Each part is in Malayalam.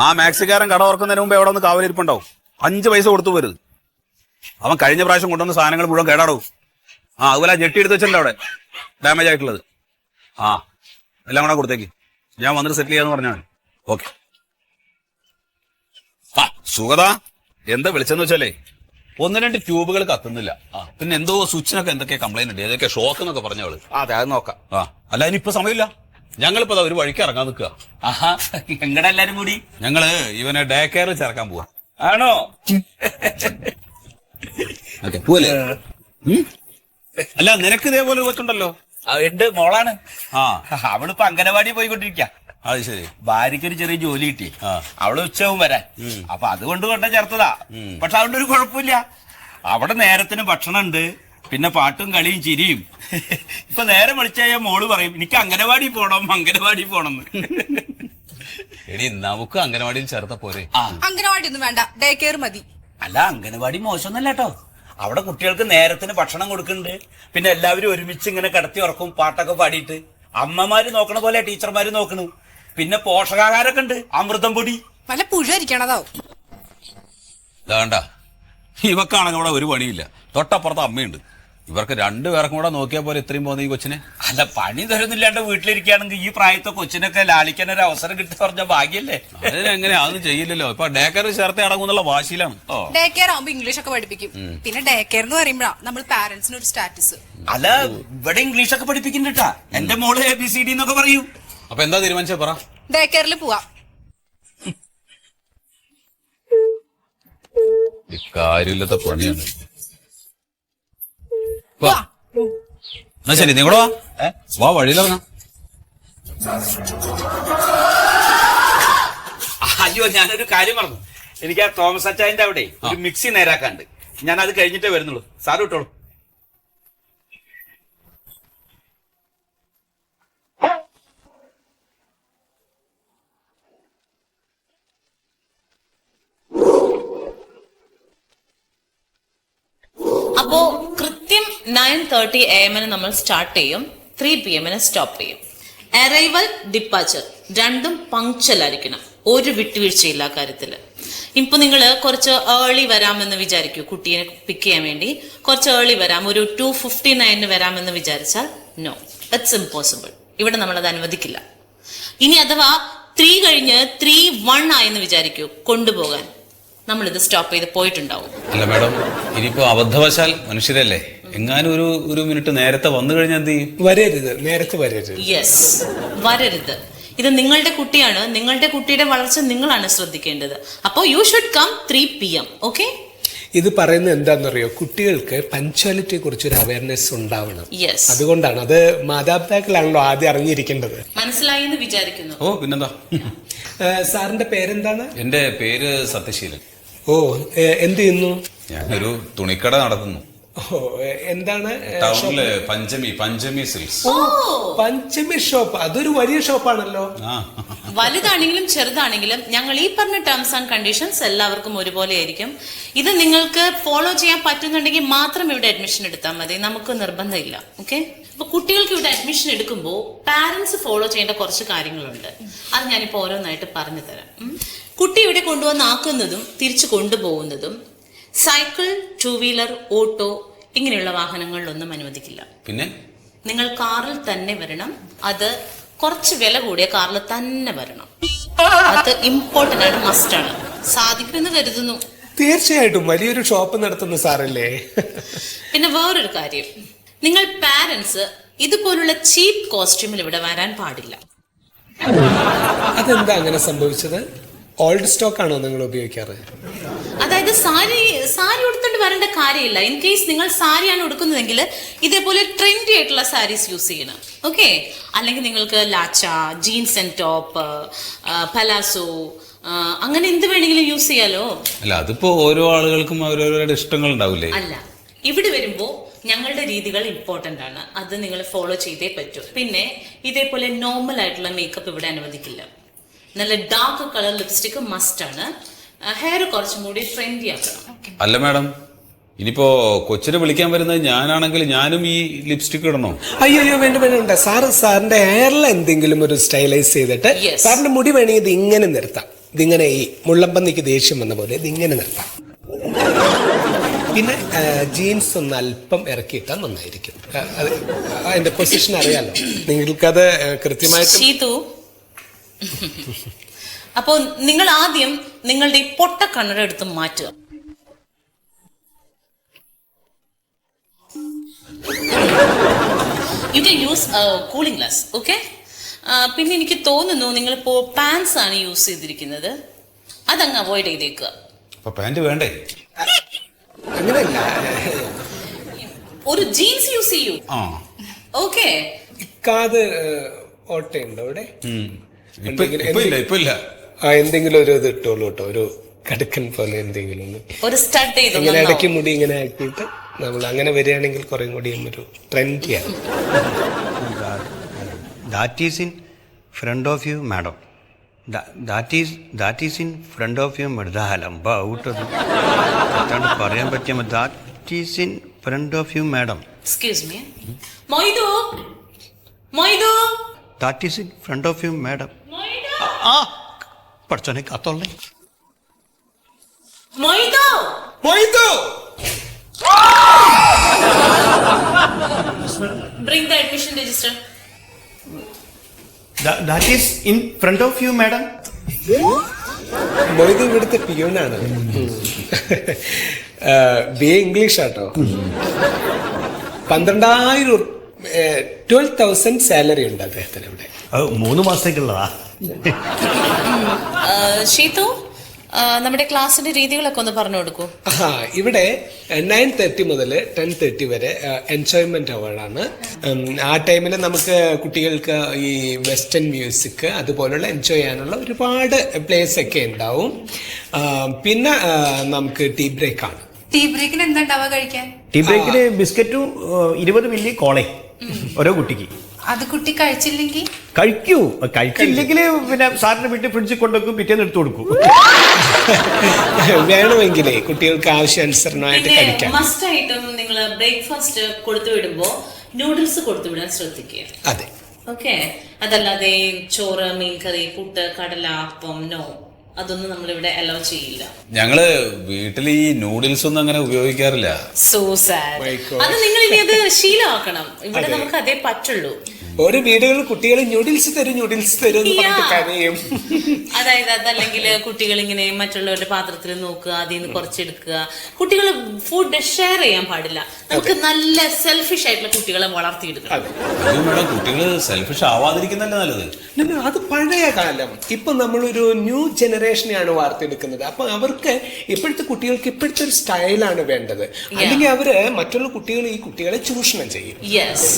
ആ മാക്സിക്കാരൻ കട തുറക്കുന്നതിന് മുമ്പ് എവിടെ ഒന്ന് കാവലിരിപ്പുണ്ടാവും. 5 പൈസ കൊടുത്തു പോരുത്. അവൻ കഴിഞ്ഞ പ്രാവശ്യം കൊണ്ടുവന്ന സാധനങ്ങൾ മുഴുവൻ കേടാടൂ. അതുപോലെ ജെട്ടി എടുത്ത് വെച്ചിട്ടുണ്ട് അവിടെ, ഡാമേജ് ആയിട്ടുള്ളത്. എല്ലാം കൂടെ കൊടുത്തേക്ക്. ഞാൻ വന്നിട്ട് സെറ്റിൽ ചെയ്യാന്ന് പറഞ്ഞാൽ ഓക്കെ. സുഗത, എന്താ വിളിച്ചെന്ന് വെച്ചാലേ 1-2 ട്യൂബുകൾ കത്തുന്നില്ല. പിന്നെ എന്തോ സ്വിച്ചിനൊക്കെ എന്തൊക്കെ കംപ്ലൈന്റ് ഉണ്ട്, ഏതൊക്കെ ഷോക്ക് എന്നൊക്കെ പറഞ്ഞവള്. അതെ, അത് നോക്കാം. അല്ല ഇനിയിപ്പോ സമയമില്ല. ഞങ്ങളിപ്പോ ഒരു വഴിക്ക് ഇറങ്ങാൻ നിൽക്കുക. എങ്ങടെ എല്ലാരും കൂടി? ഞങ്ങള് ഇവനെ ഡേ കെയർ ചേർക്കാൻ പോവാ. ആണോ? പോവല്ലേ? അല്ല നിനക്ക് ഇതേപോലെ വെക്കുണ്ടല്ലോ. എന്റെ മോളാണ്. അവളിപ്പോ അംഗനവാടി പോയിക്കൊണ്ടിരിക്ക. അത് ശരി. ഭാര്യയ്ക്ക് ഒരു ചെറിയ ജോലി കിട്ടി. അവള് ഉച്ചവും വരാൻ. അപ്പൊ അതുകൊണ്ട് കൊണ്ട ചേർത്തതാ. പക്ഷെ അതുകൊണ്ട് ഒരു കുഴപ്പമില്ല. അവിടെ നേരത്തിന് ഭക്ഷണം ഉണ്ട്, പിന്നെ പാട്ടും കളിയും ചിരിയും. ഇപ്പൊ നേരെ വിളിച്ചായ മോള് പറയും എനിക്ക് അംഗനവാടി പോണം എന്ന്. എടി നമുക്ക് അംഗനവാടിയിൽ ചേർത്ത പോരെ? അംഗനവാടി ഒന്നും വേണ്ട, ഡേ കെയർ മതി. അല്ല, അംഗനവാടി മോശമൊന്നല്ല കേട്ടോ. അവിടെ കുട്ടികൾക്ക് നേരത്തിന് ഭക്ഷണം കൊടുക്കുന്നുണ്ട്, പിന്നെ എല്ലാവരും ഒരുമിച്ച് ഇങ്ങനെ കിടത്തി ഉറക്കും, പാട്ടൊക്കെ പാടിയിട്ട്. അമ്മമാര് നോക്കണ പോലെ ടീച്ചർമാര് നോക്കണു. പിന്നെ പോഷകാഹാരമൊക്കെ ഉണ്ട്, അമൃതം പൊടി. വല്ല പുഴരിക്കണതാവും. വേണ്ട, ഇവക്കാണെങ്കിൽ അവിടെ ഒരു പണിയില്ല. തൊട്ടപ്പുറത്ത് അമ്മയുണ്ട്. ഇവർക്ക് 2 പേർക്കും കൂടെ നോക്കിയാൽ പോലെ ഇത്രയും പോകുന്ന ഈ കൊച്ചിനെ. അല്ല, പണി തരുന്നില്ലാണ്ട് വീട്ടിലിരിക്കുകയാണെങ്കിൽ ഈ പ്രായത്തെ കൊച്ചിനൊക്കെ ലാളിക്കാൻ ഒരു അവസരം കിട്ടി പറഞ്ഞ ഭാഗ്യല്ലേ. അതിനെങ്ങനെ അതൊന്നും ചെയ്യില്ലല്ലോ. ഇപ്പൊ ഡേ കെയർ ചേർത്ത് അടങ്ങുന്നുള്ള വാശിയിലാണ്. ഡേ കെയർ ആവുമ്പോ ഇംഗ്ലീഷ് ഒക്കെ പഠിപ്പിക്കും. പിന്നെ ഡേ കെയർ എന്ന് പറയുമ്പോഴാ നമ്മൾ പാരന്റ്സിന് ഒരു സ്റ്റാറ്റസ്. അല്ല, ഇവിടെ ഇംഗ്ലീഷ് ഒക്കെ പഠിപ്പിക്കുന്നുണ്ടാ. എന്റെ മോള് ABCD എന്നൊക്കെ പറയൂ. അപ്പൊ എന്താ തീരുമാനിച്ചേ പറ. ഡേ കെയറിൽ പോവാ. കാര്യമില്ലാത്ത പണിയാണ്. എന്നാ ശരി, നീ കൂടെ വാ, വഴിയിലിറങ്ങാം. അയ്യോ, ഞാനൊരു കാര്യം പറഞ്ഞു. എനിക്ക് ആ തോമസ് അച്ചായന്റെ അവിടെ ഒരു മിക്സി നേരാക്കാണ്ട്. ഞാൻ അത് കഴിഞ്ഞിട്ടേ വരുന്നുള്ളൂ. സാറ് വിട്ടോളൂ. അപ്പോ കൃത്യം 9:30 AM നമ്മൾ സ്റ്റാർട്ട് ചെയ്യും, 3 PM സ്റ്റോപ്പ് ചെയ്യും. അറൈവൽ, ഡിപ്പാച്ചർ രണ്ടും പങ്ക്ച്വൽ ആയിരിക്കണം, ഒരു വിട്ടുവീഴ്ചയില്ല കാര്യത്തില്. ഇപ്പൊ നിങ്ങൾ കുറച്ച് ഏർലി വരാമെന്ന് വിചാരിക്കൂ, കുട്ടിയെ പിക്ക് ചെയ്യാൻ വേണ്ടി കുറച്ച് ഏർലി വരാം, ഒരു 2:59 വരാമെന്ന് വിചാരിച്ചാൽ നോ, ഇറ്റ്സ് ഇമ്പോസിബിൾ. ഇവിടെ നമ്മളത് അനുവദിക്കില്ല. ഇനി അഥവാ 3 കഴിഞ്ഞ് 3:01 ആയെന്ന് വിചാരിക്കൂ, കൊണ്ടുപോകാൻ നമ്മളിത് സ്റ്റോപ്പ് ചെയ്ത് പോയിട്ടുണ്ടാവും. അല്ല മാഡം, ഇനിയിപ്പോ അബദ്ധവശാൽ മനുഷ്യരല്ലേ, എങ്ങാനും ഒരു മിനിറ്റ് നേരത്തെ വന്നു കഴിഞ്ഞാൽ എന്ത് ചെയ്യും? വരരുത്, നേരത്തെ വരരുത്. യെസ്, വരരുത്. ഇത് നിങ്ങളുടെ കുട്ടിയാണ്, നിങ്ങളുടെ കുട്ടിയുടെ വളർച്ച നിങ്ങളാണ് ശ്രദ്ധിക്കേണ്ടത്. അപ്പോൾ you should come 3 PM. Okay? ഇത് പറയുന്നത് എന്താണെന്നറിയോ, കുട്ടികൾക്ക് പഞ്ച്വാലിറ്റിയെ കുറിച്ചൊരു അവയർനെസ് ഉണ്ടാവണം. യെസ്, അതുകൊണ്ടാണ്. അത് മാതാപിതാക്കളാണല്ലോ ആദ്യം അറിഞ്ഞിരിക്കേണ്ടത്. മനസ്സിലായി എന്ന് വിചാരിക്കുന്നു. ഓ പിന്നെന്താ. സാറിന്റെ പേരെന്താണ്? എന്റെ പേര് സത്യശീലൻ. ഓ, എന്ത് ചെയ്യുന്നു? ഞാനൊരു തുണിക്കട നടത്തുന്നു. ഓ, എന്താണ്? ടൗണില് പഞ്ചമി സിൽക്സ്. ഓ, പഞ്ചമി ഷോപ്പ്. അതൊരു വലിയ ഷോപ്പാണല്ലോ. വലുതാണെങ്കിലും ചെറുതാണെങ്കിലും ഞങ്ങൾ ഈ പറഞ്ഞ ടേംസ് ആൻഡ് കണ്ടീഷൻസ് എല്ലാവർക്കും ഒരുപോലെ ആയിരിക്കും. ഇത് നിങ്ങൾക്ക് ഫോളോ ചെയ്യാൻ പറ്റുന്നുണ്ടെങ്കിൽ മാത്രം ഇവിടെ അഡ്മിഷൻ എടുത്താൽ മതി, നമുക്ക് നിർബന്ധമില്ല. ഓക്കെ? അപ്പൊ കുട്ടികൾക്ക് ഇവിടെ അഡ്മിഷൻ എടുക്കുമ്പോൾ പാരന്റ്സ് ഫോളോ ചെയ്യേണ്ട കുറച്ച് കാര്യങ്ങളുണ്ട്. അത് ഞാനിപ്പോ ഓരോന്നായിട്ട് പറഞ്ഞു തരാം. കുട്ടി ഇവിടെ കൊണ്ടുവന്നാക്കുന്നതും തിരിച്ചു കൊണ്ടുപോകുന്നതും സൈക്കിൾ, 2 വീലർ, ഓട്ടോ ഇങ്ങനെയുള്ള വാഹനങ്ങളിലൊന്നും അനുവദിക്കില്ല. പിന്നെ നിങ്ങൾ കാറിൽ തന്നെ വരണം. അത് കുറച്ച് വില കൂടിയ കാറിൽ തന്നെ വരണം. അത് ഇമ്പോർട്ടന്റ് ആണ്, മസ്റ്റ് ആണ്. സാധിക്കുമെന്ന് കരുതുന്നു. തീർച്ചയായിട്ടും വലിയൊരു ഷോപ്പ് നടത്തുന്ന സാറല്ലേ. പിന്നെ വേറൊരു കാര്യം, നിങ്ങൾ പാരന്റ്സ് ഇതുപോലുള്ള ചീപ്പ് കോസ്റ്റ്യൂമിൽ ഇവിടെ വരാൻ പാടില്ല. അതെന്താ അങ്ങനെ സംഭവിച്ചത്? ഓൾഡ് സ്റ്റോക്ക് ആണോ നിങ്ങൾ ഉപയോഗിക്കാറ്? അതായത് സാരി ഉടുത്തോണ്ട് വരേണ്ട കാര്യമില്ല. ഇൻ കേസ് നിങ്ങൾ സാരിയാണ് ഉടുക്കുന്നതെങ്കിൽ ഇതേപോലെ ട്രെൻഡി ആയിട്ടുള്ള സാരീസ് യൂസ് ചെയ്യണം. ഓക്കെ? അല്ലെങ്കിൽ നിങ്ങൾക്ക് lacha, jeans and top, palazzo, അങ്ങനെ എന്ത് വേണമെങ്കിലും യൂസ് ചെയ്യാലോ. അല്ല, അതിപ്പോ ഓരോ ആളുകൾക്കും അവരവരുടെ ഇഷ്ടങ്ങൾ ഉണ്ടാവില്ലേ? അല്ല, ഇവിടെ വരുമ്പോ ഞങ്ങളുടെ രീതികൾ ഇമ്പോർട്ടന്റ് ആണ്, അത് നിങ്ങൾ ഫോളോ ചെയ്തേ പറ്റൂ. പിന്നെ ഇതേപോലെ നോർമൽ ആയിട്ടുള്ള മേക്കപ്പ് ഇവിടെ അനുവദിക്കില്ല. നല്ല ഡാർക്ക് കളർ ലിപ്സ്റ്റിക് മസ്റ്റ് ആണ്. ഹെയർ കുറച്ചും കൂടി ട്രെൻഡി ആക്കണം. അല്ല മാഡം, ഇനിയിപ്പോ കൊച്ചിനെ വിളിക്കാൻ വരുന്നത് ഞാനാണെങ്കിൽ ഞാനും ഈ ലിപ്സ്റ്റിക് ഇടണോ? അയ്യോ, വേണ്ട. സാറിന്റെ ഹെയറിൽ എന്തെങ്കിലും ഒരു സ്റ്റൈലൈസ് ചെയ്തിട്ട് Yes. സാറിന്റെ മുടി വേണമെങ്കിൽ ഇത് ഇങ്ങനെ നിർത്താം. ഇതിങ്ങനെ ഈ മുള്ളമ്പന്നിക്ക് ദേഷ്യം വന്ന പോലെ ഇതിങ്ങനെ നിർത്താം. പിന്നെ ജീൻസ് ഒന്ന് അല്പം ഇറക്കിയിട്ടാൽ നന്നായിരിക്കും. അത് അതിന്റെ പൊസിഷൻ അറിയാലോ, നിങ്ങൾക്കത് കൃത്യമായിട്ട്. ഷീതു, അപ്പോ നിങ്ങൾ ആദ്യം നിങ്ങളുടെ ഈ പൊട്ട കണ്ണട എടുത്ത് മാറ്റുക. You can use cooling glass. Okay. പിന്നെ എനിക്ക് തോന്നുന്നു നിങ്ങളിപ്പോ പാൻസ് ആണ് യൂസ് ചെയ്തിരിക്കുന്നത്, അതങ്ങ് അവോയ്ഡ് ചെയ്തേക്കുക. അപ്പൊ പാന്റ് വേണ്ടേ? അങ്ങനെയല്ല, ഒരു ജീൻസ് യൂസ് ചെയ്യൂ. ഓക്കെ. കാത് ഓട്ടയുണ്ടോ അവിടെ? ഇപ്പൊ ഇല്ല. എന്തെങ്കിലും ഒരു ഇത് ഇട്ടോളൂ കേട്ടോ, ഒരു കടുക്കൻ പോലെ എന്തെങ്കിലും ഒരു സ്റ്റഡ് ചെയ്തു. ഇങ്ങനെ ഇടയ്ക്ക് മുടി ഇങ്ങനെ ആക്കിയിട്ട് നമ്മൾ അങ്ങനെ വരികയാണെങ്കിൽ കുറേ കൂടി ഒരു ട്രെൻഡിയാണ്. That is in front of you, madam. That is in front of you, madam. Out of പറയാൻ പറ്റിയ that is in front of you, madam. Excuse me. Moidu, Moidu. That is in front of you, madam. പഠിച്ചോനെ കാത്തോളേ. Moidu, Moidu. bring the admission register. That is in front of you, madam. Moidu ഇവിടുത്തെ പിയൂണാണ്. ബി എ ഇംഗ്ലീഷ് ആട്ടോ. 12,000 സാലറി ഉണ്ട് അദ്ദേഹത്തിന് ഇവിടെ. 3 മാസത്തേക്കുള്ളതാ. ഷീതു, നമ്മുടെ ക്ലാസ്സിന്റെ രീതികളൊക്കെ ഒന്ന് പറഞ്ഞു കൊടുക്കൂ. ഇവിടെ 9:30 മുതൽ 10:30 വരെ എൻജോയ്മെന്റ് അവേർഡാണ്. ആ ടൈമിൽ നമുക്ക് കുട്ടികൾക്ക് ഈ വെസ്റ്റേൺ മ്യൂസിക് അതുപോലുള്ള എൻജോയ് ചെയ്യാനുള്ള ഒരുപാട് പ്ലേസ് ഒക്കെ ഉണ്ടാവും. പിന്നെ നമുക്ക് ടീ ബ്രേക്ക് ആണ്. ടീ ബ്രേക്കിന് എന്താ ഉണ്ടാവുക കഴിക്കാൻ? ടീ ബ്രേക്കിന് ബിസ്ക്കറ്റും 20 മില്ലി കോളേ ഓരോ കുട്ടിക്ക്. അത് കുട്ടി കഴിച്ചില്ലെങ്കിൽ കഴിച്ചില്ലെങ്കിൽ പിന്നെ സാറിന് വീട്ടിൽ ഫ്രിഡ്ജിൽ കൊണ്ടുവെക്കും, പിറ്റേന്ന് എടുത്തു കൊടുക്കും. വേണമെങ്കിലേ കുട്ടികൾക്ക് ആവശ്യാനുസരണമായിട്ട് കഴിക്കാം. മസ്റ്റ് ആയിട്ടും നിങ്ങൾ ബ്രേക്ക്ഫാസ്റ്റ് കൊടുത്തു വിടുമ്പോ നൂഡിൽസ് കൊടുത്തു വിടാൻ ശ്രദ്ധിക്കുക. അതെ. ഓക്കെ. അതല്ലാതെ ചോറ്, മീൻകറി, പുട്ട്, കടല, അപ്പം, നോ, അതൊന്നും നമ്മളിവിടെ അലോ ചെയ്യില്ല. ഞങ്ങള് വീട്ടിൽ ഈ നൂഡിൽസ് ഒന്നും അങ്ങനെ ഉപയോഗിക്കാറില്ല. So sad. അത് നിങ്ങൾ ഇനി അത് ശീലമാക്കണം. ഇവിടെ നമുക്ക് അതേ പറ്റുള്ളൂ. ഓരോ വീടുകളിൽ കുട്ടികൾ ന്യൂഡിൽസ് തരും എന്ന് പറഞ്ഞിട്ട് കരയും. അതായത് അതല്ലെങ്കിൽ കുട്ടികൾ ഇങ്ങനെ മറ്റുള്ളവരുടെ പാത്രത്തിൽ നോക്കുക, അതിൽ നിന്ന് കുറച്ചെടുക്കുക. കുട്ടികൾ ഫുഡ് ഷെയർ ചെയ്യാൻ പാടില്ല. നമുക്ക് നല്ല സെൽഫിഷ് ആയിട്ടുള്ള കുട്ടികളെ വളർത്തിയെടുക്കണം. മേഡം, കുട്ടികൾ സെൽഫിഷ് ആവാതിരിക്കുന്നല്ലേ നല്ലത്. അത് പഴയ കാലം. ഇപ്പൊ നമ്മളൊരു ന്യൂ ജനറേഷനെയാണ് വാർത്തെടുക്കുന്നത്. അപ്പൊ അവർക്ക് ഇപ്പോഴത്തെ കുട്ടികൾക്ക് ഇപ്പോഴത്തെ ഒരു സ്റ്റൈലാണ് വേണ്ടത്. അല്ലെങ്കിൽ അവര് മറ്റുള്ള കുട്ടികൾ ഈ കുട്ടികളെ ചൂഷണം ചെയ്യും. യെസ്.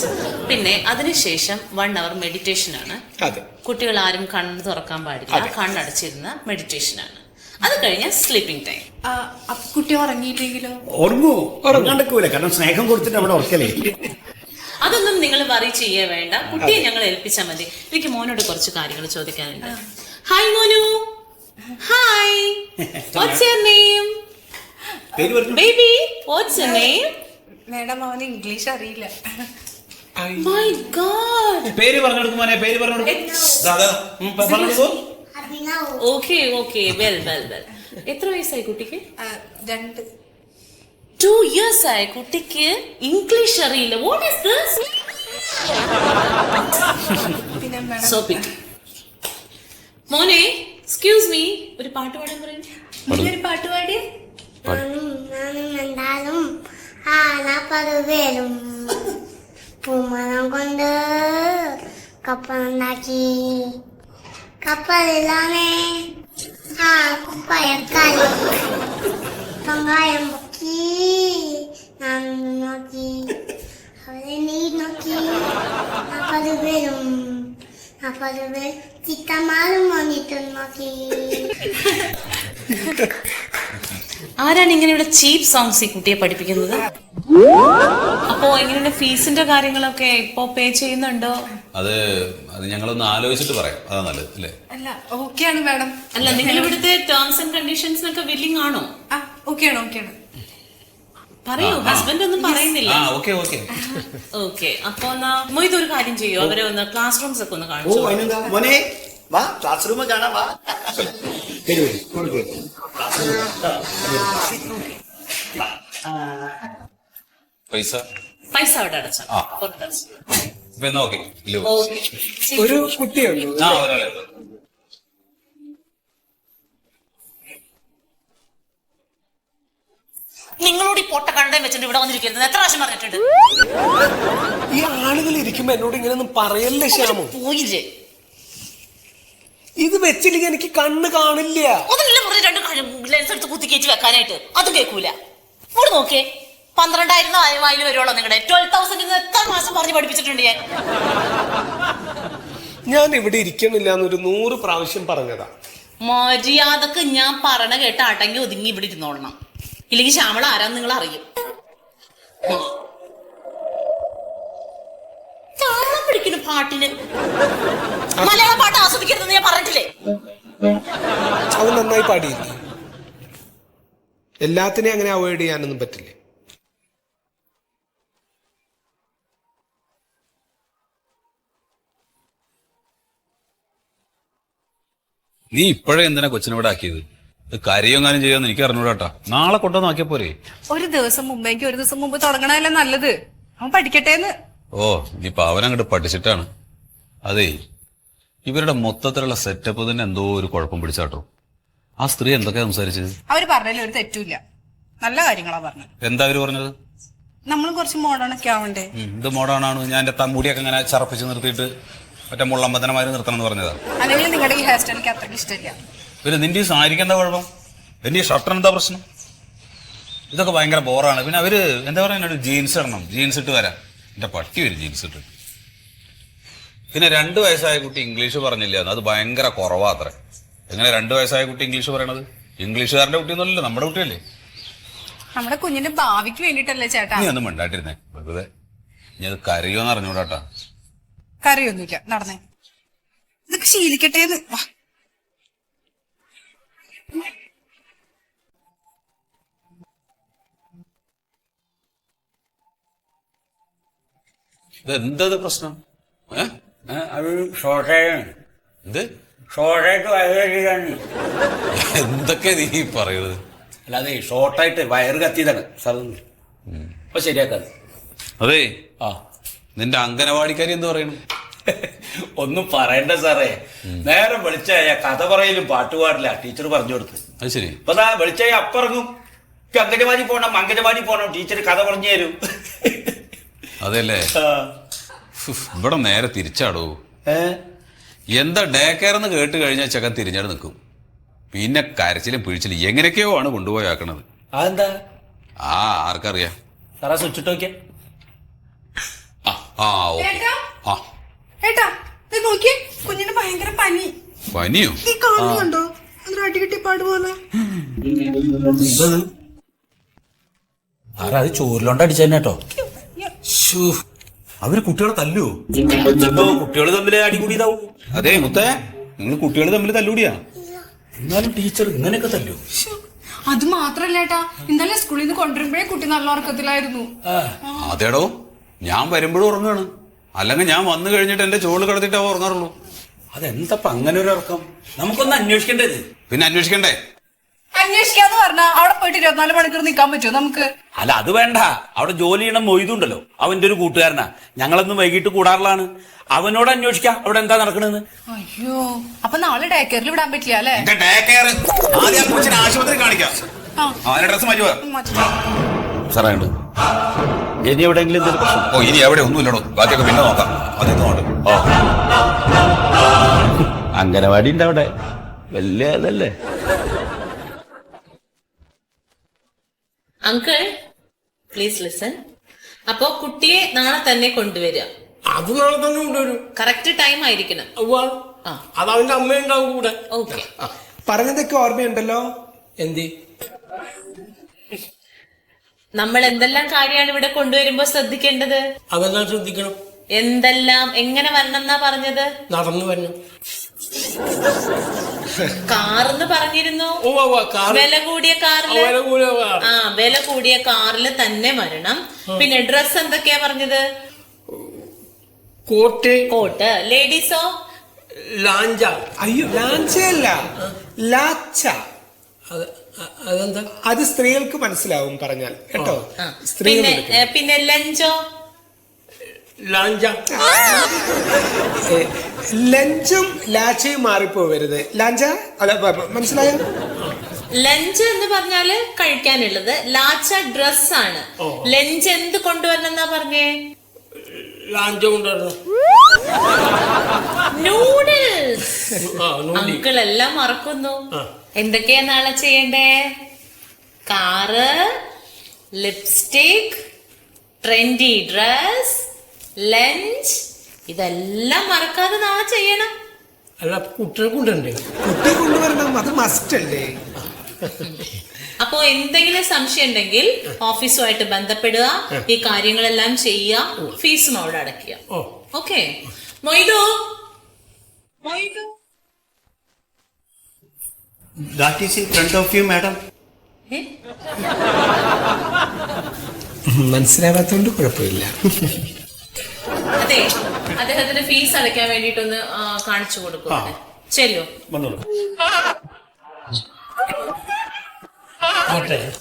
പിന്നെ അതിനുശേഷം 1 hour മെഡിറ്റേഷൻ ആണ്. കുട്ടികൾ ആരും കണ്ണ് തുറക്കാൻ പാടില്ല, കണ്ണടച്ചിരുന്ന മെഡിറ്റേഷൻ ആണ്. അത് കഴിഞ്ഞാൽ സ്ലീപ്പിംഗ് ടൈം. കുട്ടി ഉറങ്ങിയില്ലെങ്കിലോ? ഉറങ്ങൂല, കാരണം സ്നേഹം കൊടുത്തിട്ട് അവിടെ ഉറക്കലേ. അതൊന്നും നിങ്ങൾ വറി ചെയ്യേ വേണ്ട. കുട്ടിയെ ഞങ്ങൾ ഏൽപ്പിച്ചാൽ മതി. എനിക്ക് മോനോട് കുറച്ച് കാര്യങ്ങൾ ചോദിക്കാനുണ്ട്. ഹായ് മോനു. Hi. What's your name? Baby, what's your name? Madam, അവന് ഇംഗ്ലീഷ് അറിയില്ല. My God. പേര് പറഞ്ഞു കൊടുക്കുമോനെ, പേര് പറഞ്ഞു കൊടുക്കും. ഓക്കെ. വെൽ. എത്ര വയസ്സായി കുട്ടിക്ക്? 2 years ആയി. കുട്ടിക്ക് ഇംഗ്ലീഷ് അറിയില്ല. What is this? പിന്നെ സോപ്പി. മോനെ, എക്സ്ക്യൂസ് മീ, ഒരു പാട്ട് പാടാൻ പറയും. ഒരു പാട്ട് പാടിയേ. പൂമണം കൊണ്ട് കപ്പലുണ്ടാക്കി, കപ്പലിലാണേ ആ കുപ്പയക്കാലി, പങ്കായം പൊക്കി ഞാൻ നോക്കി, അവരെ നീ നോക്കി. 40 പേരും 40 പേർ ചിത്തമാരും വന്നിട്ട് നോക്കി. ആരാണ് ഇങ്ങനെയുള്ള ചീപ്പ് സോങ്സ് ഈ കുട്ടിയെ പഠിപ്പിക്കുന്നത്? അപ്പോ എങ്ങനെയുള്ള ഫീസിന്റെ കാര്യങ്ങളൊക്കെ ഇപ്പോ പേ ചെയ്യുന്നുണ്ടോ? അത് ഞങ്ങളൊന്ന് ആലോചിച്ചിട്ട് പറയാം. അതാ നല്ലത് അല്ലേ? അല്ല, ഓക്കെയാണ് മാഡം. അല്ല, നിങ്ങൾ ഇവിടുത്തെ ടേംസ് ആൻഡ് കണ്ടീഷൻസിനൊക്കെ വില്ലിംഗ് ആണോ? ഓക്കെയാണ്. പറയൂ. ഹസ്ബൻഡ് ഒന്നും പറയുന്നില്ല. ഓക്കെ. അപ്പൊ എന്നാ മൊയ്ത് ഒരു കാര്യം ചെയ്യോ, അവരെ ഒന്ന് ക്ലാസ് റൂംസ് ഒക്കെ ഒന്ന് കാണിച്ചു. മോനെ, വാ ക്ലാസ് റൂം കാണാം വാ. പൈസ പൈസ അവിടെ അടച്ച ആ. ഇപ്പൊ നോക്കി ഒരു കുട്ടിയുണ്ട്. ആ ഒരാളെ നിങ്ങളോട് ഈ പൊട്ട കണ്ടം വെച്ചിട്ട് ഇവിടെ വന്നിരിക്കുന്നത് എത്ര പ്രാവശ്യം പറഞ്ഞിട്ടുണ്ട്? ഈ ആളുകൾ ഇരിക്കുമ്പോ എന്നോട് ഇങ്ങനെയൊന്നും പറയല്ലേ ശ്യാമു. പോയില്ലേ ഇത് വെച്ചില്ലെങ്കിൽ എനിക്ക് കണ്ണ് കാണില്ല. ഒന്നല്ല മുറി രണ്ട് ലെൻസ് എടുത്ത് കുത്തി കയറ്റി വെക്കാനായിട്ട് അതും കേൾക്കൂല. ഇവിടെ നോക്കിയേ 12,000 വായിൽ വരുവുള്ളൂ. നിങ്ങളുടെ 12,000 എത്ര മാസം പറഞ്ഞ് പഠിപ്പിച്ചിട്ടുണ്ട് ഞാൻ. ഞാൻ ഇവിടെ ഇരിക്കണില്ല എന്നൊരു 100 പ്രാവശ്യം പറഞ്ഞതാ. മര്യാദക്ക് ഞാൻ പറയണ കേട്ട് അടങ്ങി ഒതുങ്ങി ഇവിടെ ഇരുന്നോളണം. ഇല്ലെങ്കിൽ ശ്യാമള ആരാന്ന് നിങ്ങൾ അറിയും. താളം പിടിക്കുന്നു പാട്ടിന്. മലയാള പാട്ട് ആസ്വദിക്കരുതെന്ന് ഞാൻ പറഞ്ഞിട്ടില്ലേ? അത് നന്നായി പാടിയില്ലേ? എല്ലാത്തിനെയും അങ്ങനെ അവോയ്ഡ് ചെയ്യാനൊന്നും പറ്റില്ല. നീ ഇപ്പോഴേ എന്തിനാ കൊച്ചിനിവിടെ ആക്കിയത്? ഇത് കരയെങ്ങാനും ചെയ്യാന്ന് എനിക്ക് അറിഞ്ഞൂടാട്ടാ. നാളെ കൊണ്ടുവന്ന് ആക്കിയ പോരെ? ഒരു ദിവസം മുമ്പേക്ക് ഒരു ദിവസം മുമ്പ് തുടങ്ങണല്ലേ നല്ലത്. അവൻ പഠിക്കട്ടേന്ന്. ഓ ഇനിയിപ്പൊ അവനങ്ങോട്ട് പഠിച്ചിട്ടാണ്. അതേ ഇവരുടെ മൊത്തത്തിലുള്ള സെറ്റപ്പ് തന്നെ എന്തോ ഒരു കുഴപ്പം പിടിച്ചാട്ടോ. ആ സ്ത്രീ എന്തൊക്കെയാ സംസാരിച്ചത്? അവര് പറഞ്ഞതിൽ ഒരു തെറ്റുമില്ല, നല്ല കാര്യങ്ങളാ പറഞ്ഞത്. എന്താ അവര് പറഞ്ഞത്? നമ്മളും കുറച്ച് മോഡേൺ ഒക്കെ ആവണ്ടേ. ഇത് മോഡേണാണ്. ഞാൻ എന്റെ മുടിയൊക്കെ ഇങ്ങനെ ചറപ്പിച്ച് നിർത്തിയിട്ട് മറ്റേ മുള്ളമ്പതനമാര് നിർത്തണം എന്ന് പറഞ്ഞതാ. അല്ലെങ്കിൽ നിങ്ങളുടെ ഈ ഹെയർ സ്റ്റൈൽ എനിക്ക് അത്രയ്ക്ക് ഇഷ്ടമില്ല. പിന്നെ നിന്റെ ഈ സാരിക്ക് എന്താ കുഴപ്പം? എന്റെ ഈ ഷർട്ടിന് എന്താ പ്രശ്നം? ഇതൊക്കെ ഭയങ്കര ബോറാണ്. പിന്നെ അവര് എന്താ പറയുക, ജീൻസ് ഇടണം, ജീൻസ് ഇട്ട് വരാം. എന്റെ പട്ടി വരും ജീൻസ് ഇട്ട്. പിന്നെ 2 വയസ്സായ കുട്ടി ഇംഗ്ലീഷ് പറഞ്ഞില്ല, അത് ഭയങ്കര കുറവാ അത്ര. എങ്ങനെ 2 വയസ്സായ കുട്ടി ഇംഗ്ലീഷ് പറയണത്? ഇംഗ്ലീഷുകാരന്റെ കുട്ടിയൊന്നുമല്ലല്ലോ, നമ്മുടെ കുട്ടിയല്ലേ. നമ്മുടെ കുഞ്ഞിന്റെ ഭാവിക്ക് വേണ്ടിട്ടല്ലേ ചേട്ടാ. നീ ഒന്നും മിണ്ടാട്ടിരുന്നേ വെറുതെ. ഞാൻ അത് കരയോന്ന് അറിഞ്ഞൂടാട്ടാ. കറിയൊന്നുമില്ല, നടന്നേ. ഇതൊക്കെ ശീലിക്കട്ടേന്ന്. വാ. ഇതെന്തത് പ്രശ്നം? അത് ഷോർട്ടായാണ്. എന്ത് ഷോർട്ടായിട്ട് വയറ് എന്തൊക്കെ നീ പറയുന്നത്? അല്ലാതെ ഷോർട്ടായിട്ട് വയറ് കത്തിയതാണ് സാർ. അപ്പൊ ശരിയാക്കാതെ. അതേ ആ നിന്റെ അംഗനവാടിക്കാരി എന്ത് പറയണു? ഒന്നും പറയണ്ട സാറേ. നേരം വെളിച്ചായ കഥ പറയലും പാട്ടുപാടില്ല ടീച്ചർ പറഞ്ഞു കൊടുത്ത്. അത് ശരി. ഇപ്പൊ വെളിച്ചായ അപ്പറങ്ങും അംഗനവാടി പോണം ടീച്ചർ കഥ പറഞ്ഞു തരും. അതെല്ലേ. ഇവിടെ നേരെ തിരിച്ചാടോ. എന്താ ഡേ കെയർ എന്ന് കേട്ട് കഴിഞ്ഞാൽ ചെക്കൻ തിരിഞ്ഞാട് നിൽക്കും. പിന്നെ കരച്ചിലും പിഴിച്ചിലും എങ്ങനെയൊക്കെയോ ആണ് കൊണ്ടുപോയി ആക്കണത്. അതെന്താ? ആർക്കറിയാം. സാറാ സ്വിച്ചിട്ട് നോക്കിയാ. ഏട്ടാ നോക്കിയേ, കുഞ്ഞിന് ഭയങ്കര പനി. പനിയോ? ഈ കാണുന്നുണ്ടോ അടികിട്ടിപ്പാട് പോലെ? അത് ചോറിലോണ്ട് അടിച്ചേട്ടോ. അവര് കുട്ടികളെ തല്ലുവോ? കുട്ടികൾ തമ്മിൽ അടികൂടിയതാവും. അതെ മുത്തേ, നിങ്ങൾ കുട്ടികൾ തമ്മിൽ തല്ലൂടിയാ? എന്നാലും ടീച്ചർ ഇങ്ങനെയൊക്കെ തല്ലു. അത് മാത്രല്ല ഏട്ടാ, ഇന്നലെ സ്കൂളിൽ നിന്ന് കൊണ്ടുവരുമ്പോഴേ കുട്ടി നല്ല ഉറക്കത്തിലായിരുന്നു. അതേടോ, ഞാൻ വരുമ്പോഴും ഉറങ്ങാണ്. അല്ലെങ്കിൽ ഞാൻ വന്നു കഴിഞ്ഞിട്ട് എന്റെ ചോറ് കിടത്തിട്ട് അവ ഉറങ്ങാറുള്ളൂ. അതെന്തപ്പ അങ്ങനെ ഒരു ഉറക്കം? നമുക്കൊന്ന് അന്വേഷിക്കേണ്ടത്. പിന്നെ അന്വേഷിക്കണ്ടേ? അന്വേഷിക്കാന്ന് പറഞ്ഞാ അവിടെ പോയിട്ട് 24 മണിക്കൂർ നിൽക്കാൻ പറ്റുമോ നമുക്ക്? അല്ല അത് വേണ്ട. അവിടെ ജോലി ചെയ്യണം മൊയ്തുണ്ടല്ലോ, അവന്റെ ഒരു കൂട്ടുകാരനാ. ഞങ്ങളൊന്നും വൈകിട്ട് കൂടാറിലാണ്. അവനോട് അന്വേഷിക്കാം അവിടെ എന്താ നടക്കണെന്ന്. അയ്യോ, അപ്പൊ നാളെ ഡേ കെയറിൽ വിടാൻ പറ്റില്ല അല്ലേ? ആശുപത്രി കാണിക്കാം. ഡ്രസ് മാറ്റുക. സാറേ ഇനി എവിടെയെങ്കിലും എന്തെങ്കിലും പ്രശ്നം? ഓ ഇനി എവിടെ ഒന്നുമില്ലടോ, ബാക്കിയൊക്കെ പിന്നെ നോക്കാം. അതെന്നോട്ട് അംഗനവാടി ഉണ്ട് അവിടെ, വലിയ ഇതല്ലേ. Uncle please listen. അപ്പോ കുട്ടിയെ നാളെ തന്നെ കൊണ്ടുവരിക. അത് നാളെ തന്നെ കൊണ്ടുവരും. കറക്റ്റ് ടൈം ആയിരിക്കണം. അത് അവന്റെ അമ്മയുണ്ടാവും കൂടെ. ഓക്കെ. പറഞ്ഞതൊക്കെ ഓർമ്മയുണ്ടല്ലോ. എന്തി നമ്മൾ എന്തെല്ലാം കാര്യമാണ് ഇവിടെ കൊണ്ടുവരുമ്പോ ശ്രദ്ധിക്കേണ്ടത്? അതെല്ലാം ശ്രദ്ധിക്കണം. എന്തെല്ലാം എങ്ങനെ വരണം എന്നാ പറഞ്ഞത്? നടന്നു വരണം. കാർന്ന് പറഞ്ഞിരുന്നു. വില കൂടിയ കാറില്. വില കൂടിയ കാറില് തന്നെ വരണം. പിന്നെ ഡ്രസ് എന്തൊക്കെയാ പറഞ്ഞത്? കോട്ട്. ലേഡീസോ? ലാഞ്ച. അയ്യോ ലാഞ്ചയല്ല, ലാച്ച. അതെന്താ? അത് സ്ത്രീകൾക്ക് മനസ്സിലാവും പറഞ്ഞാൽ കേട്ടോ. പിന്നെ പിന്നെ ലഞ്ചോ? ലാഞ്ച. ലഞ്ചും ലാച്ചയും മാറിപ്പോവരുത്. ലാഞ്ച അല്ല, മനസ്സിലായോ? ലഞ്ച് എന്ന് പറഞ്ഞാല് കഴിക്കാനുള്ളത്, ലാച്ച ഡ്രസ്സാണ്. ലഞ്ച് എന്ത് കൊണ്ടുവരണം എന്നാ പറഞ്ഞേ? ലാഞ്ച കൊണ്ടുവരണം. നൂഡിൽസ്. അങ്കിൾ എല്ലാം മറക്കുന്നു. എന്തൊക്കെയാ നാളെ ചെയ്യണ്ടേ? Car, lipstick, trendy dress, lunch, ഇതെല്ലാം മറക്കാതെ നാളെ ചെയ്യണം. അല്ല കുട്ടിയെ കൊണ്ടുവരണ്ടേ? കുട്ടിയെ കൊണ്ടുവരണം, അത് മസ്റ്റ് അല്ലേ? അപ്പോ എന്തെങ്കിലും സംശയം ഉണ്ടെങ്കിൽ ഓഫീസുമായിട്ട് ബന്ധപ്പെടുക, ഈ കാര്യങ്ങളെല്ലാം ചെയ്യുക, ഫീസും അവിടെ അടയ്ക്കുക. Okay Moidu? That is in front of you, madam. മനസ്സിലാവാത്തോണ്ട് കുഴപ്പമില്ല. അതെ, അദ്ദേഹത്തിന് ഫീസ് അടയ്ക്കാൻ വേണ്ടിട്ടൊന്ന് കാണിച്ചു കൊടുക്കും. ചെല്ലോ.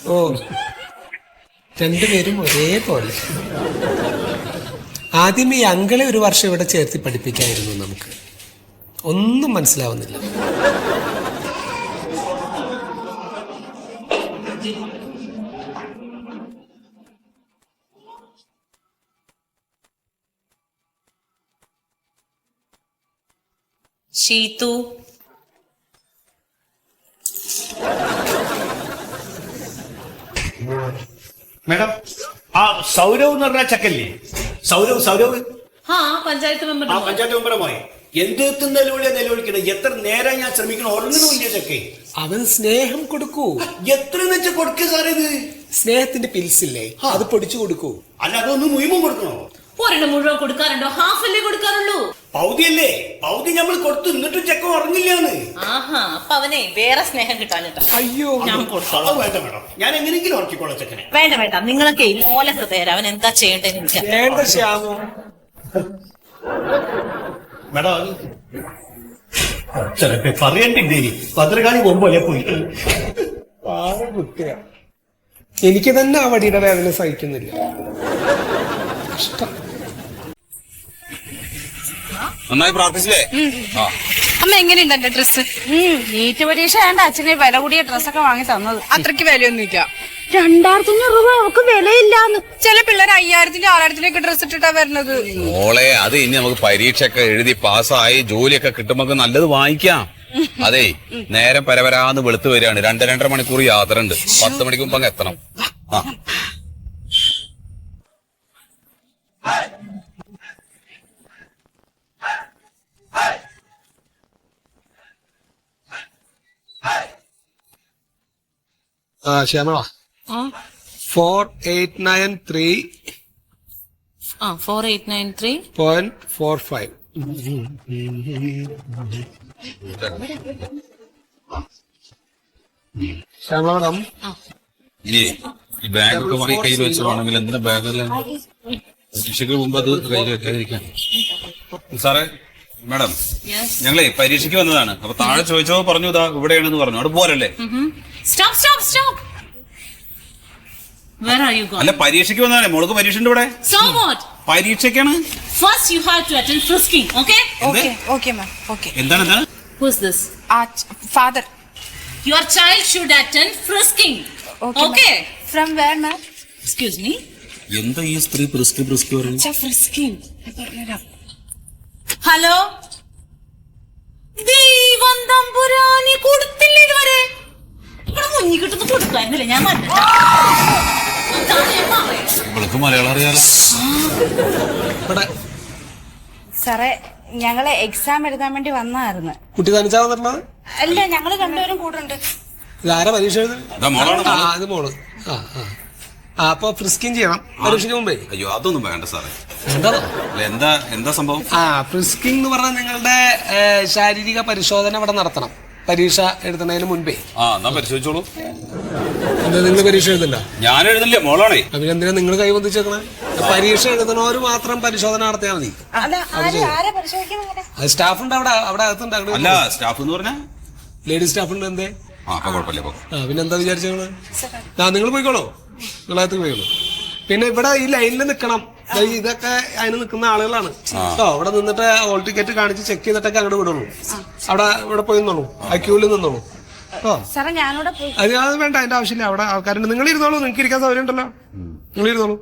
ഓ, രണ്ടുപേരും ഒരേപോലെ. ആദ്യം ഈ അങ്കിളെ ഒരു വർഷം ഇവിടെ ചേർത്തി പഠിപ്പിക്കായിരുന്നു നമുക്ക്. ഒന്നും മനസ്സിലാവുന്നില്ല. ഷീതു, മാഡം, ആ സൗരവ് എന്ന് പറഞ്ഞ ചക്കല്ലേ? സൗരവ് ആ പഞ്ചായത്ത് മെമ്പർ. ആ പഞ്ചായത്ത് മെമ്പറുമായി എന്ത് നിലവിളിക്കണം? എത്ര നേരം ഞാൻ ശ്രമിക്കണം, ഉറങ്ങുന്നില്ല ചക്കേ. അവൻ സ്നേഹം കൊടുക്കൂ. എത്ര വെച്ച് കൊടുക്കുക സാറേ? ഇത് സ്നേഹത്തിന്റെ പിൽസില്ലേ, അത് പൊടിച്ചു കൊടുക്കൂ. അല്ല, അതൊന്ന് മുഴുവൻ കൊടുക്കണോ? ഒരെണ്ണം മുഴുവൻ കൊടുക്കാറുണ്ടോ? ഹാഫ് അല്ലേ കൊടുക്കാറുള്ളൂ? പൗതിയല്ലേ? പൗതി നമ്മൾ കൊടുത്തു, എന്നിട്ടും ചെക്ക ഉറങ്ങില്ലാന്ന്. ആഹാ, അപ്പൊ അവനെ വേറെ സ്നേഹം കിട്ടാനിട്ടാ. അയ്യോ, വേണ്ട മേഡം, ഞാൻ എങ്ങനെയെങ്കിലും ഉറക്കിക്കോളാം ചെക്കനെ. വേണ്ട, നിങ്ങളൊക്കെ ഓല ഹൃദയർ, അവൻ എന്താ ചെയ്യേണ്ടത് എനിക്ക് വേണ്ട ശ്യാമു. മേഡം ചിലപ്പോ പറയണ്ടില്ലേ, ഭദ്രകാളി പോകുമ്പോലെ പോയി. എനിക്ക് തന്നെ ആ വടിയുടെ വേദന സഹിക്കുന്നില്ല. നന്നായി പ്രാർത്ഥിച്ചില്ലേ? അമ്മ എങ്ങനെയുണ്ട് എന്റെ ഡ്രസ്സ്? നീറ്റ് പരീക്ഷ വേണ്ട അച്ഛനെ വില കൂടിയ ഡ്രസ്സൊക്കെ വാങ്ങി തന്നത്. അത്രയ്ക്ക് വിലയൊന്നുമില്ല. 2500 രൂപ അവക്ക് വിലയില്ലാന്ന്. ചില പിള്ളേർ 5000-ന്റെ 6000-ന്റെ ഡ്രസ് ഇട്ടിട്ടാ വരുന്നത്. മോളെ, അത് ഇനി നമുക്ക് പരീക്ഷയൊക്കെ എഴുതി പാസ്സായി ജോലിയൊക്കെ കിട്ടുമ്പോ നല്ലത് വാങ്ങിക്കാം. അതെ, നേരം പരപരാന്ന് വെളുത്ത് വരികയാണ്. 2-2.5 മണിക്കൂർ യാത്ര ഉണ്ട്. 10 മണിക്ക് മുമ്പ് അങ്ങ് എത്തണം. ശ്യാമള, 4893 4893.45. ശ്യാമള, ഈ ബാഗൊക്കെ വാങ്ങി കയ്യിൽ വെച്ചിട്ടാണെങ്കിൽ എന്തിനാ ബാഗെല്ലാം പരീക്ഷയ്ക്ക് മുമ്പ് അത് കയ്യിൽ വെക്കാതിരിക്കാൻ? സാറേ, മാഡം, ഞങ്ങളെ പരീക്ഷയ്ക്ക് വന്നതാണ്. അപ്പൊ താഴെ ചോദിച്ചോ, പറഞ്ഞു ഇതാ ഇവിടെയാണെന്ന് പറഞ്ഞു. അവിടെ പോരല്ലേ? Stop. Where are you going? അല്ല, പരീക്ഷയ്ക്ക് വന്നതാണ്. മോൾക്ക് പരീക്ഷ ഉണ്ട് ഇവിടെ. So what? പരീക്ഷയ്ക്കാണ്. First you have to attend frisking, okay? Okay, ma'am. Okay. എന്താണ്? Who's this? Father. Your child should attend frisking. Okay? From where, ma'am? Excuse me? എന്താ ഈ സ്ത്രീ പ്രിസ്കി പറഞ്ഞു? Frisking. ഹലോ, ദൈവം തമ്പുരാനി കൊടുത്തില്ല ഇതുവരെ. ഇവിടെ മുന്നിൽ കിട്ടുന്ന കൊടുക്കായിരുന്നില്ല. ഞാൻ ഇവൾക്ക് മലയാളം അറിയാലോ. സാറേ, ഞങ്ങള് എക്സാം എഴുതാൻ വേണ്ടി വന്നായിരുന്നു. കുട്ടി തനിച്ചാ വന്നിട്ടുള്ളത്? അല്ല, ഞങ്ങള് രണ്ടുപേരും കൂടെ ഉണ്ട്. ഇതാരാ പരീക്ഷ എഴുതുന്നത്? ഇത് മോള്. അപ്പൊ ഫ്രിസ്കിങ് ചെയ്യണം പരീക്ഷയ്ക്ക് മുമ്പേ. അയ്യോ, അതൊന്നും വേണ്ട സാറേ. വേണ്ടതോ? എന്താ സംഭവം? ഫ്രിസ്കിംഗ് എന്ന് പറഞ്ഞാൽ നിങ്ങളുടെ ശാരീരിക പരിശോധന ഇവിടെ നടത്തണം. പരീക്ഷ എഴുതുന്നതിന് മുൻപേ. എന്നാ പരിശോധിച്ചോളൂ. എന്താ നിങ്ങൾ പരീക്ഷ എഴുതണ്ട? ഞാൻ എഴുതില്ലേ, മോളാണേ. അപ്പൊ എന്തിനാ നിങ്ങൾ കൈ പൊന്തിച്ചേക്കണേ? പരീക്ഷ എഴുതുന്നവര് മാത്രം പരിശോധന നടത്തിയാൽ മതി. അത് സ്റ്റാഫ് ഉണ്ട് അവിടെ അകത്തുണ്ട്. അല്ല, സ്റ്റാഫ് എന്ന് പറഞ്ഞാ ലേഡീസ് സ്റ്റാഫ് ഉണ്ട്. എന്തേ? കുഴപ്പമില്ല. പിന്നെന്താ വിചാരിച്ചത്? നിങ്ങൾ പോയിക്കോളൂ, നിങ്ങളകത്ത് പോയിക്കോളൂ. പിന്നെ ഇവിടെ ഈ ലൈനിൽ നിൽക്കണം. ഇതൊക്കെ അതിന് നിൽക്കുന്ന ആളുകളാണ് കേട്ടോ. അവിടെ നിന്നിട്ട് ഹോൾ ടിക്കറ്റ് കാണിച്ച് ചെക്ക് ചെയ്തിട്ടൊക്കെ അങ്ങോട്ട് വിടുള്ളൂ. ഇവിടെ പോയി നിന്നോളൂ, ആ ക്യൂവിൽ നിന്നോളൂ. അത് വേണ്ട, അതിന്റെ ആവശ്യമില്ല. അവിടെ ആൾക്കാരുണ്ട്. നിങ്ങൾ ഇരുന്നോളൂ, നിങ്ങൾക്ക് ഇരിക്കാൻ സൗകര്യം ഉണ്ടല്ലോ, നിങ്ങൾ ഇരുന്നോളൂ.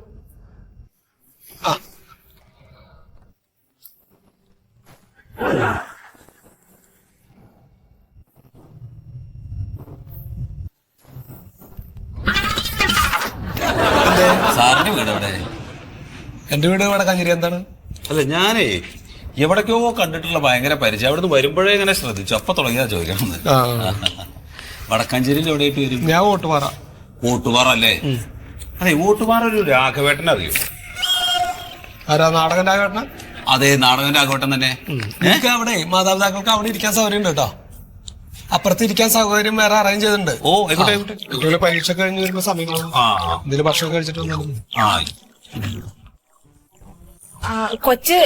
സാറിന്റെ വീട് എവിടെ? എന്റെ വീട് ഇവിടെ കഞ്ഞിരി. എന്താണ്? അല്ല, ഞാനേ എവിടേക്കോ കണ്ടിട്ടുള്ള ഭയങ്കര പരിചയം. അവിടുന്ന് വരുമ്പോഴേ ഇങ്ങനെ ശ്രദ്ധിച്ചു. അപ്പൊ തുടങ്ങിയാ ചോദിക്കണമെന്ന്. വടക്കാഞ്ചേരിയിൽ എവിടെയായിട്ട് വരും? ഞാൻ ഓട്ടുപാറ. ഓട്ടുപാറ അല്ലേ? അതെ, ഓട്ടുപാറ ഒരു രാഘവേട്ടനെ അറിയോ? ആരാ? നാടകൻ രാഘവേട്ടന? അതെ, നാടകൻ രാഘവേട്ടൻ തന്നെ. എനിക്ക് അവിടെ മാതാപിതാക്കൾക്ക് അവിടെ ഇരിക്കാൻ സൗകര്യം ഉണ്ട് കേട്ടോ. അപ്പുറത്ത് ഇരിക്കാൻ സൗകര്യം വേറെ അറേഞ്ച് ചെയ്തിട്ടുണ്ട്. കുട്ടികളെ പരീക്ഷ കഴിഞ്ഞ് വരുമ്പോ സമയമാണ്. എന്തെങ്കിലും ഭക്ഷണം കഴിച്ചിട്ട് വന്നാലും കൊച്ച്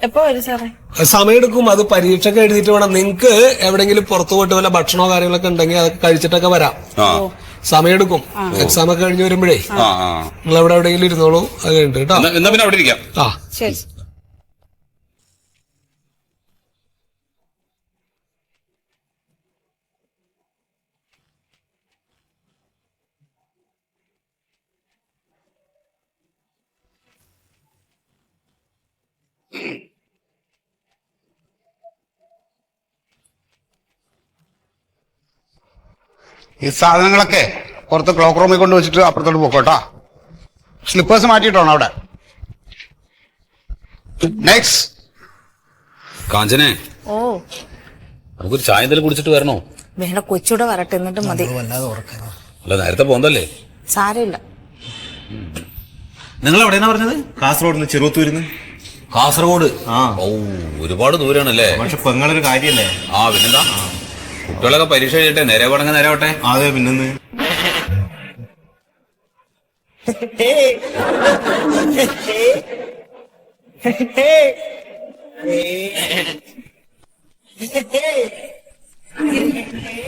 എപ്പോ വരും സാറേ? സമയമെടുക്കും. അത് പരീക്ഷയൊക്കെ എഴുതിയിട്ട് വേണം. നിങ്ങക്ക് എവിടെങ്കിലും പുറത്തു പോയിട്ട് വല്ല ഭക്ഷണമോ കാര്യങ്ങളൊക്കെ ഉണ്ടെങ്കിൽ അതൊക്കെ കഴിച്ചിട്ടൊക്കെ വരാം. സമയമെടുക്കും. എക്സാം ഒക്കെ കഴിഞ്ഞ് വരുമ്പോഴേ നിങ്ങൾ എവിടെ എവിടെയെങ്കിലും ഇരുന്നോളൂ. അത് കഴിഞ്ഞിട്ട് കേട്ടോ. എന്നാ പിന്നെ അവിടെ ഇരിക്കാം. ശരി. ഈ സാധനങ്ങളൊക്കെ പുറത്ത് ക്ലോക്ക് റൂമിൽ കൊണ്ട് വെച്ചിട്ട് അപ്പുറത്തോട്ട് പോക്കോട്ടോ. സ്ലിപ്പേഴ്സ് മാറ്റിയിട്ടാണ് അവിടെ. നെക്സ്റ്റ്. കാഞ്ചനെ, നമുക്കൊരു ചായ എന്തെങ്കിലും കുടിച്ചിട്ട് വരണോ? വേണ്ട, കൊച്ചൂടെ വരട്ടെ, എന്നിട്ട് മതി. അല്ല, നേരത്തെ പോകുന്നല്ലേ? സാരമില്ല. നിങ്ങൾ എവിടെയാ പറഞ്ഞത്? കാസർഗോഡ് ചെറുത്തൂരിന്ന്. കാസർഗോഡ്? ഒരുപാട് ദൂരാണല്ലേ? പക്ഷെ പെങ്ങളൊരു കാര്യല്ലേ? പിന്നെന്താ, കുട്ടികളൊക്കെ പരീക്ഷ എഴുതിട്ടെ നേരെ പടങ്ങ നേരെ വട്ടെ. അതെ, പിന്നെന്ന്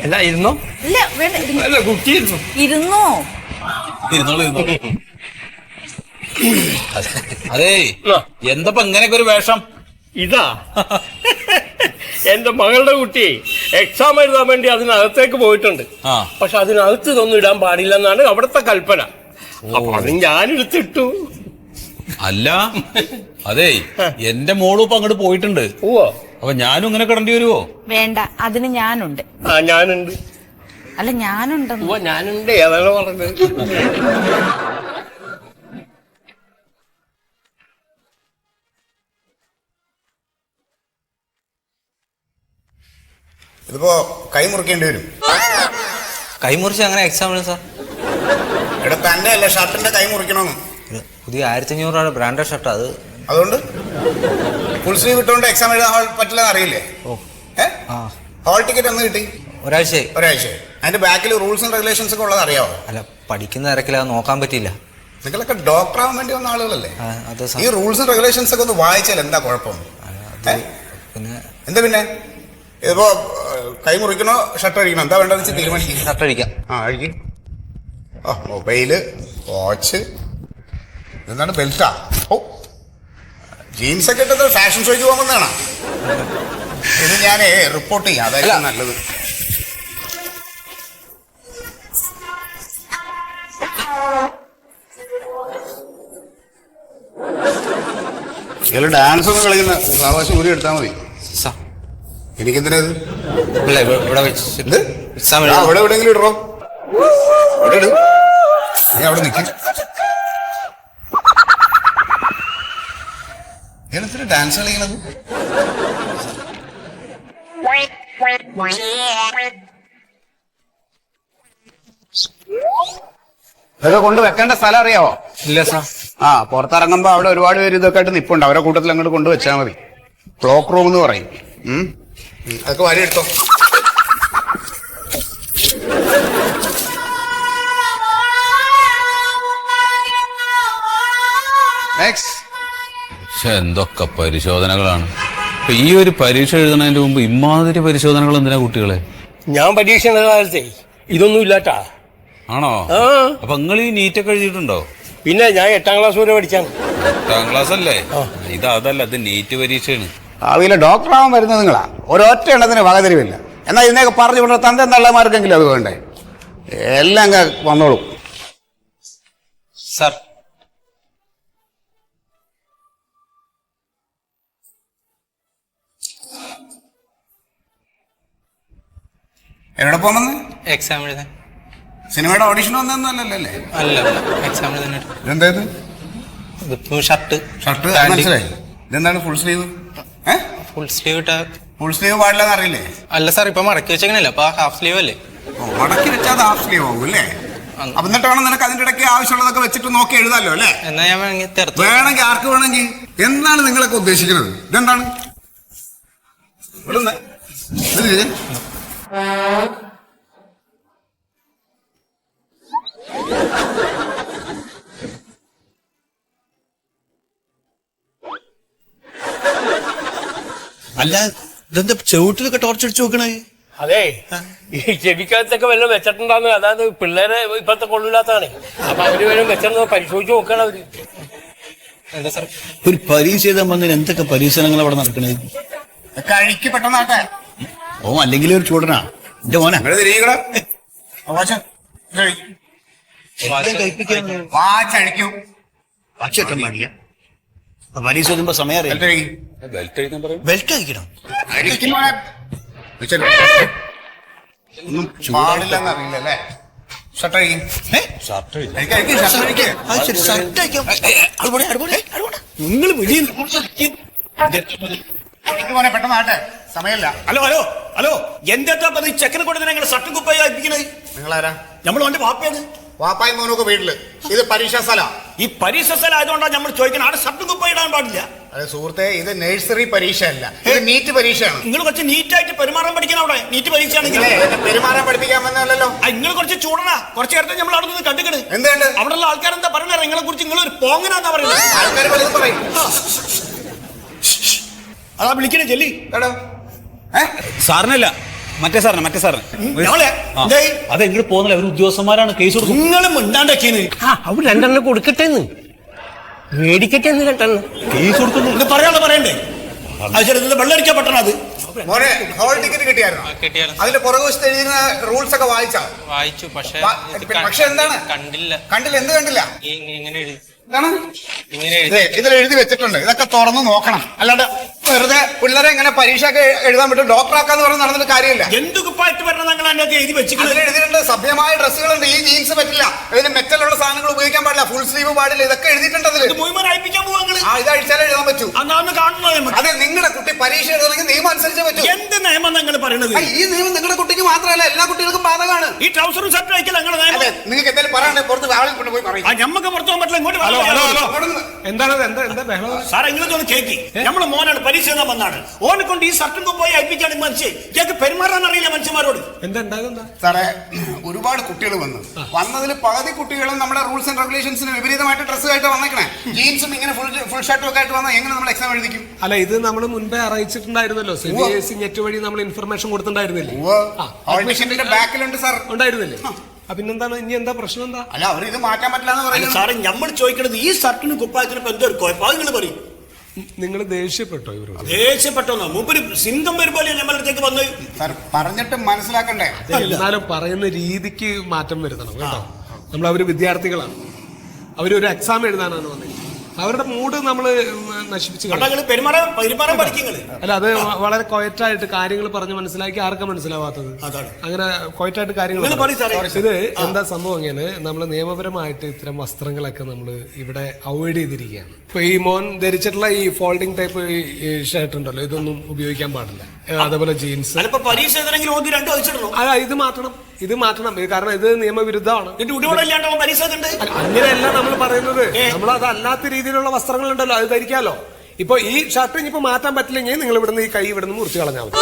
അല്ല, ഇരുന്നോ? ഇല്ല, വേണ്ട, അല്ല, കുട്ടി ഇരുന്നോ? ഇരുന്നോ? ഇരുന്നോളൂ. അതേ, എന്തപ്പോ ഇങ്ങനെയൊക്കെ ഒരു വേഷം? ഇതാ എന്റെ മകളുടെ കുട്ടി എക്സാം എഴുതാൻ വേണ്ടി അതിനകത്തേക്ക് പോയിട്ടുണ്ട്. പക്ഷെ അതിനകത്ത് ഇതൊന്നും ഇടാൻ പാടില്ലെന്നാണ് അവിടുത്തെ കൽപ്പന. അപ്പൊ അത് ഞാനെടുത്തിട്ടു. അല്ല, അതെ, എന്റെ മോളും ഇപ്പൊ അങ്ങോട്ട് പോയിട്ടുണ്ട്. അപ്പൊ ഞാനും ഇങ്ങനെ കിടണ്ടി വരുവോ? വേണ്ട, അതിന് ഞാനുണ്ട്. ഞാനുണ്ട്. അല്ല, ഞാനുണ്ടെന്ന്. ഞാനുണ്ട്, ഏതാണ് പറഞ്ഞത്? ഇതിപ്പോ കൈ മുറിക്കേണ്ടി വരും. കൈ മുറിച്ച് അങ്ങനെ എക്സാം എഴുതാം സാർ? ഇവിടെ തന്നെ അല്ലേ ഷർട്ടിന്റെ കൈ മുറിക്കണമെന്ന്. പുതിയ 1500 ബ്രാൻഡഡ് ഷർട്ട്. അതുകൊണ്ട് ഫുൾ സ്ലീവ് ഇട്ടുകൊണ്ട് എക്സാം എഴുതാൻ പറ്റില്ലെന്ന് അറിയില്ലേ? ഹാൾ ടിക്കറ്റ് എന്ന് കിട്ടി? ഒരാഴ്ച. അതിന്റെ ബാക്കിൽ റൂൾസ് ആൻഡ് റെഗുലേഷൻസ് ഒക്കെ ഉള്ളത് അറിയാവോ? അല്ല, പഠിക്കുന്ന തിരക്കിൽ അത് നോക്കാൻ പറ്റിയില്ല. നിങ്ങളൊക്കെ ഡോക്ടർ ആവാൻ വേണ്ടി വന്ന ആളുകളല്ലേ? ഈ റൂൾസ് ആൻഡ് റെഗുലേഷൻസ് ഒക്കെ ഒന്ന് വായിച്ചാൽ എന്താ കുഴപ്പം? പിന്നെ ഇതിപ്പോ കൈ മുറിക്കണോ ഷർട്ട് അഴിക്കണോ, എന്താ വേണ്ടതെന്ന് വെച്ചാൽ തീരുമാനിക്കും. ഷർട്ട് അഴിക്കാം. അഴിക്കും. മൊബൈല്, വാച്ച്, എന്താണ് ബെൽറ്റാ? ജീൻസ് ഒക്കെ ഇട്ടത് ഫാഷൻ ഷോയ്ക്ക് പോകുന്നതാണ്. ഇത് ഞാൻ റിപ്പോർട്ട് ചെയ്യാം, അതായിരിക്കും നല്ലത്. ഇയാൾ ഡാൻസ് ഒന്നും കളിക്കുന്ന സാവകാശം ഊരി എടുത്താൽ മതി. എനിക്കെന്തിനാ ഇത്? അവിടെ എവിടെയെങ്കിലും ഇടറോ? അവിടെ ഇടും. നീ അവിടെ നിൽക്കും. ഇയാളെന്തിനാ ഡാൻസ് കളിക്കണത്? ഇതൊക്കെ കൊണ്ട് വെക്കേണ്ട സ്ഥലം അറിയാവോ? ഇല്ല സാർ. പുറത്തിറങ്ങുമ്പോ അവിടെ ഒരുപാട് പേര് ഇതൊക്കെ ആയിട്ട് നിപ്പുണ്ട്. അവരെ കൂട്ടത്തിൽ അങ്ങോട്ട് കൊണ്ടുവച്ചാൽ മതി. ക്ലോക്ക് റൂം എന്ന് പറയും. അതൊക്കെ വരി എടുത്തോ. പക്ഷെ എന്തൊക്കെ പരിശോധനകളാണ്. ഇപ്പൊ ഈ ഒരു പരീക്ഷ എഴുതുന്നതിന് മുമ്പ് ഇമാതിരി പരിശോധനകൾ എന്തിനാ കുട്ടികളെ? ഞാൻ പരീക്ഷ കാലത്തെ ഇതൊന്നും ഇല്ലാട്ടാ. ആണോ? അപ്പൊ നിങ്ങൾ ഈ നീറ്റൊക്കെ എഴുതിയിട്ടുണ്ടോ? പിന്നെ ഞാൻ 8ാം ക്ലാസ് വരെ പഠിച്ചാണ്. 8ാം ക്ലാസ് അല്ലേ? അതല്ല, ഇത് നീറ്റ് പരീക്ഷയാണ്. ഭാവിയിലെ ഡോക്ടറാവാൻ വരുന്നത് നിങ്ങളാ. ഒരൊറ്റ എണ്ണത്തിന് വകതിരിവില്ല. എന്നാൽ ഇതിനെയൊക്കെ പറഞ്ഞു വിടുന്ന തന്റെ തള്ളമാർക്കെങ്കിലും അത് വേണ്ടേ? എല്ലാം അങ്ങ് വന്നോളൂ. സാർ, എവിടെ പോകുന്നത്? എക്സാം എഴുതാൻ. സിനിമയുടെ ഓഡിഷൻ വന്നല്ലേ? അല്ല, എക്സാം എഴുതാൻ. ഇതെന്തായത്? ഇതിപ്പോ ഷർട്ട് മനസ്സിലായി. ഇതെന്താണ് ഫുൾ സ്ലീവ്? ഫുൾ സ്ലീവ് ഇട്ടാ ഫുൾ സ്ലീവ് പാടില്ലെന്ന് അറിയില്ലേ? അല്ല സാർ, ഇപ്പൊ മടക്കി വെച്ചേക്കണല്ലോ, അപ്പൊ ഹാഫ് സ്ലീവ് അല്ലേ? മടക്കി വെച്ചാൽ അത് ഹാഫ് സ്ലീവ് ആവും അല്ലേ? അപ്പൊ എന്നിട്ട് വേണം നിനക്ക് അതിന്റെ ഇടയ്ക്ക് ആവശ്യമുള്ളതൊക്കെ വെച്ചിട്ട് നോക്കി എഴുതാലോ അല്ലേ? എന്നാ ഞാൻ വേണമെങ്കിൽ വേണമെങ്കിൽ ആർക്ക് വേണമെങ്കിൽ. എന്താണ് നിങ്ങളൊക്കെ ഉദ്ദേശിക്കുന്നത്? ഇതെന്താണ്? അല്ല, ഇതെന്താ ചവിട്ടിലൊക്കെ ടോർച്ചടിച്ചു നോക്കണേ? അതെ, ഈ ചെവിക്കകത്തൊക്കെ വല്ലതും വെച്ചിട്ടുണ്ടാന്ന്. അതായത് പിള്ളേരെ ഇപ്പോഴത്തെ കൊള്ളില്ലാത്തതാണ്. അപ്പൊ അവര് വല്ലതും വെച്ചിട്ടുണ്ടോ പരിശോധിച്ച് നോക്കണം അവര്. എന്താ സാർ, ഒരു പരീക്ഷ എഴുതാൻ വന്നതിന് എന്തൊക്കെ പരീക്ഷണങ്ങൾ അവിടെ നടക്കണേ? കഴിക്ക് പെട്ടെന്നാട്ടെ. ഓ, അല്ലെങ്കിൽ ഒരു ചൂടനാ എന്റെ മോനെ. പരീക്ഷ എഴുതുമ്പോ സമയം ബെൽറ്റ് കഴിക്കണം. ഒന്നും പാടില്ലെന്നറിയില്ലല്ലേ? നിങ്ങൾ പെട്ടെന്നാട്ടെ, സമയമില്ല. ഹലോ ഹലോ ഹലോ, എന്താ ചെക്കനെ കൊണ്ട് തന്നെ ഷർട്ടും കുപ്പായി അയപ്പിക്കണത്? നിങ്ങളാരാ? നമ്മൾ അവന്റെ വാപ്പയാണ്. വാപ്പായും മോനൊക്കെ വീട്ടില്. ഇത് പരീക്ഷാ സ്ഥല. ഈ പരീക്ഷ സ്ഥലം ആയതുകൊണ്ടാണ് നമ്മൾ ചോദിക്കുന്നത്. അവിടെ ഷർട്ടും കുപ്പായി ഇടാൻ പാടില്ല. അതെ സുഹൃത്തെ, ഇത് നഴ്സറി പരീക്ഷ അല്ല, ഇത് നീറ്റ് പരീക്ഷയാണ്. നിങ്ങൾ കുറച്ച് നീറ്റായിട്ട് പെരുമാറാൻ പഠിക്കണം. അവിടെ നീറ്റ് പരീക്ഷയാണെങ്കിൽ പെരുമാറാൻ പഠിപ്പിക്കാൻ വന്നല്ലോ. നിങ്ങൾ കുറച്ച് ചൂടണ. കുറച്ച് നേരത്തെ നമ്മൾ അവിടെ നിന്ന് കണ്ടിക്കണ്. എന്തുണ്ട് അവിടെയുള്ള ആൾക്കാരെന്താ പറയുന്നത്? നിങ്ങളെ കുറിച്ച് നിങ്ങൾ ഒരു പോങ്ങനാന്നാ പറയുന്നത്. ആൾക്കാർ പലതും പറയും. അതാ വിളിക്കണേ ചെല്ലി. സാറിനല്ല, മറ്റേ സാറിന്. അതെ, ഇങ്ങോട്ട് പോകുന്നില്ല. അവർ ഉദ്യോഗസ്ഥന്മാരാണ്, കേസ് കൊടുക്കും. നിങ്ങളും ഉണ്ടാക്കിയത്. അവർ 2 കൊടുക്കട്ടെന്ന്, മേടിക്കട്ടെ എന്ന് 2 കേസ് കൊടുക്കുന്നു. ഇത് പറയാതെ പറയണ്ടേ? അത് ശരി, വെള്ളടിക്കാൻ പറ്റണം. അത് മോനെ, ഹോൾ ടിക്കറ്റ് കിട്ടിയായിരുന്നു? അതിന്റെ പുറകുവശത്ത് എഴുതുന്ന റൂൾസ് ഒക്കെ വായിച്ചു. പക്ഷെ എന്താണ് കണ്ടില്ല? എന്ത് കണ്ടില്ല? ഇതിൽ എഴുതി വെച്ചിട്ടുണ്ട്. ഇതൊക്കെ തുറന്ന് നോക്കണം. അല്ലാണ്ട് വെറുതെ പിള്ളേരെ ഇങ്ങനെ പരീക്ഷ ഒക്കെ എഴുതാൻ പറ്റും ഡോക്ടറാക്കാന്ന് പറഞ്ഞ് നടന്നിട്ട് കാര്യമില്ല. എന്ത് കുപ്പായിട്ട് വരണം നിങ്ങൾ അതിനകത്ത് എഴുതി വെച്ചിട്ടുണ്ട്. എഴുതിയിട്ടുണ്ട് സഭ്യമായ ഡ്രസ്സുകളുണ്ട്. ഈ ജീൻസ് പറ്റില്ല, ഇതിന് മെറ്റലുള്ള സാധനങ്ങൾ ഉപയോഗിക്കാൻ പാടില്ല, ഫുൾ സ്ലീവ് പാടില്ല. ഇതൊക്കെ എഴുതിയിട്ടുണ്ട് അതിൽ. മുഴുവൻ അയപ്പിക്കാൻ പോവാ. ഇത് അഴിച്ചാലേ എഴുതാൻ പറ്റൂ. അതെ, നിങ്ങളുടെ കുട്ടി പരീക്ഷ എഴുതണമെങ്കിൽ നിയമം അനുസരിച്ച് പറ്റൂ. എന്ത് നിയമം നിങ്ങൾ പറയുന്നത്? ഈ നിയമം നിങ്ങളുടെ കുട്ടിക്ക് മാത്രമല്ല, എല്ലാ കുട്ടികൾക്കും ബാധകമാണ്. ഈ ട്രൗസറും ഷർട്ടും അയക്കില്ല നിങ്ങളുടെ നിയമം. നിങ്ങൾക്ക് എന്തെങ്കിലും പറയാണ്ട് പുറത്ത് ആളിൽ കൊണ്ടുപോയി പറയും. നമുക്ക് പുറത്തു പോകാൻ പറ്റില്ല. ഇങ്ങോട്ട് സാറേ, ഇങ്ങനൊന്ന് കേക്കി. നമ്മളെ മോനാണ് പരീക്ഷ എഴുതാൻ വന്നാണ്. ഓനെ കൊണ്ട് ഈ ഷർട്ടും കുപ്പായി അയപ്പിക്കാണ് മനുഷ്യൻ. ഇയാൾക്ക് പെരുമാറാൻ അറിയില്ല മനുഷ്യന്മാരോട്. സാറേ, ഒരുപാട് കുട്ടികൾ വന്നതിൽ പകുതി കുട്ടികളും നമ്മുടെ റൂൾസ് ആൻഡ് റെഗുലേഷൻസിന് വിപരീതമായിട്ട് ഡ്രസ്സ് ആയിട്ട് വന്നേക്കണേ. ജീൻസും ഇങ്ങനെ ഫുൾ ഷർട്ടും ഒക്കെ ആയിട്ട് വന്നാൽ എങ്ങനെ നമ്മൾ എക്സാം എഴുതിക്കും? അല്ല, ഇത് നമ്മൾ മുൻപേ അറിയിച്ചിട്ടുണ്ടായിരുന്നല്ലോ. CBSE നെറ്റ് വഴി നമ്മൾ ഇൻഫർമേഷൻ കൊടുത്തിട്ടുണ്ടായിരുന്നില്ലേ? ബാക്കിലുണ്ട് സാർ. ഉണ്ടായിരുന്നില്ലേ? പിന്നെന്താണ്? ഇനി എന്താ പ്രശ്നം? എന്താ? അല്ല, അവർ ഇത് മാറ്റാൻ പറ്റില്ല. സാറേ, നമ്മൾ ചോദിക്കുന്നത് ഈ ഷർട്ടിനും കുപ്പായത്തിനും എന്തോ ഒരു കുഴപ്പം നിങ്ങൾ പറയും. നിങ്ങൾ ദേഷ്യപ്പെട്ടോ ഇവരോട്? ദേഷ്യപ്പെട്ടോന്നോ? മൂപ്പര് സിംഗം വരുപോലെ നമ്മുടെ അടുത്തേക്ക് വന്ന് സാർ പറഞ്ഞിട്ട് മനസ്സിലാക്കണ്ടേ? എന്നാലും പറയുന്ന രീതിക്ക് മാറ്റം വരുത്തണം കേട്ടോ. അവര് വിദ്യാർത്ഥികളാണ്, അവരൊരു എക്സാം എഴുതാനാണ് വന്നത്. അവരുടെ മൂഡ് നമ്മൾ നശിപ്പിച്ചു. അല്ല, അത് വളരെ ക്വയറ്റായിട്ട് കാര്യങ്ങൾ പറഞ്ഞ് മനസ്സിലാക്കി. ആർക്കാ മനസ്സിലാവാത്തത്? അങ്ങനെ ക്വയറ്റായിട്ട് കാര്യങ്ങൾ. ഇത് എന്താ സംഭവം? ഇങ്ങനെ നമ്മൾ നിയമപരമായിട്ട് ഇത്തരം വസ്ത്രങ്ങളൊക്കെ നമ്മൾ ഇവിടെ അവോയ്ഡ് ചെയ്തിരിക്കുകയാണ്. ഇപ്പൊ ഈ മോൻ ധരിച്ചിട്ടുള്ള ഈ ഫോൾഡിംഗ് ടൈപ്പ് ഷർട്ട് ഉണ്ടല്ലോ, ഇതൊന്നും ഉപയോഗിക്കാൻ പാടില്ല. അതേപോലെ ജീൻസ്. ഇത് മാറ്റണം. കാരണം ഇത് നിയമവിരുദ്ധമാണ്. അങ്ങനെയല്ല നമ്മൾ പറയുന്നത്. നമ്മൾ അത് അല്ലാത്ത രീതിയിലുള്ള വസ്ത്രങ്ങൾ ഉണ്ടല്ലോ, അത് ധരിക്കാലോ. ഇപ്പൊ ഈ ഷർട്ട് ഇനിയിപ്പോ മാറ്റാൻ പറ്റില്ലെങ്കിൽ നിങ്ങൾ ഇവിടുന്ന് ഈ കൈ ഇവിടുന്ന് മുറിച്ച് കളഞ്ഞാൽ മതി.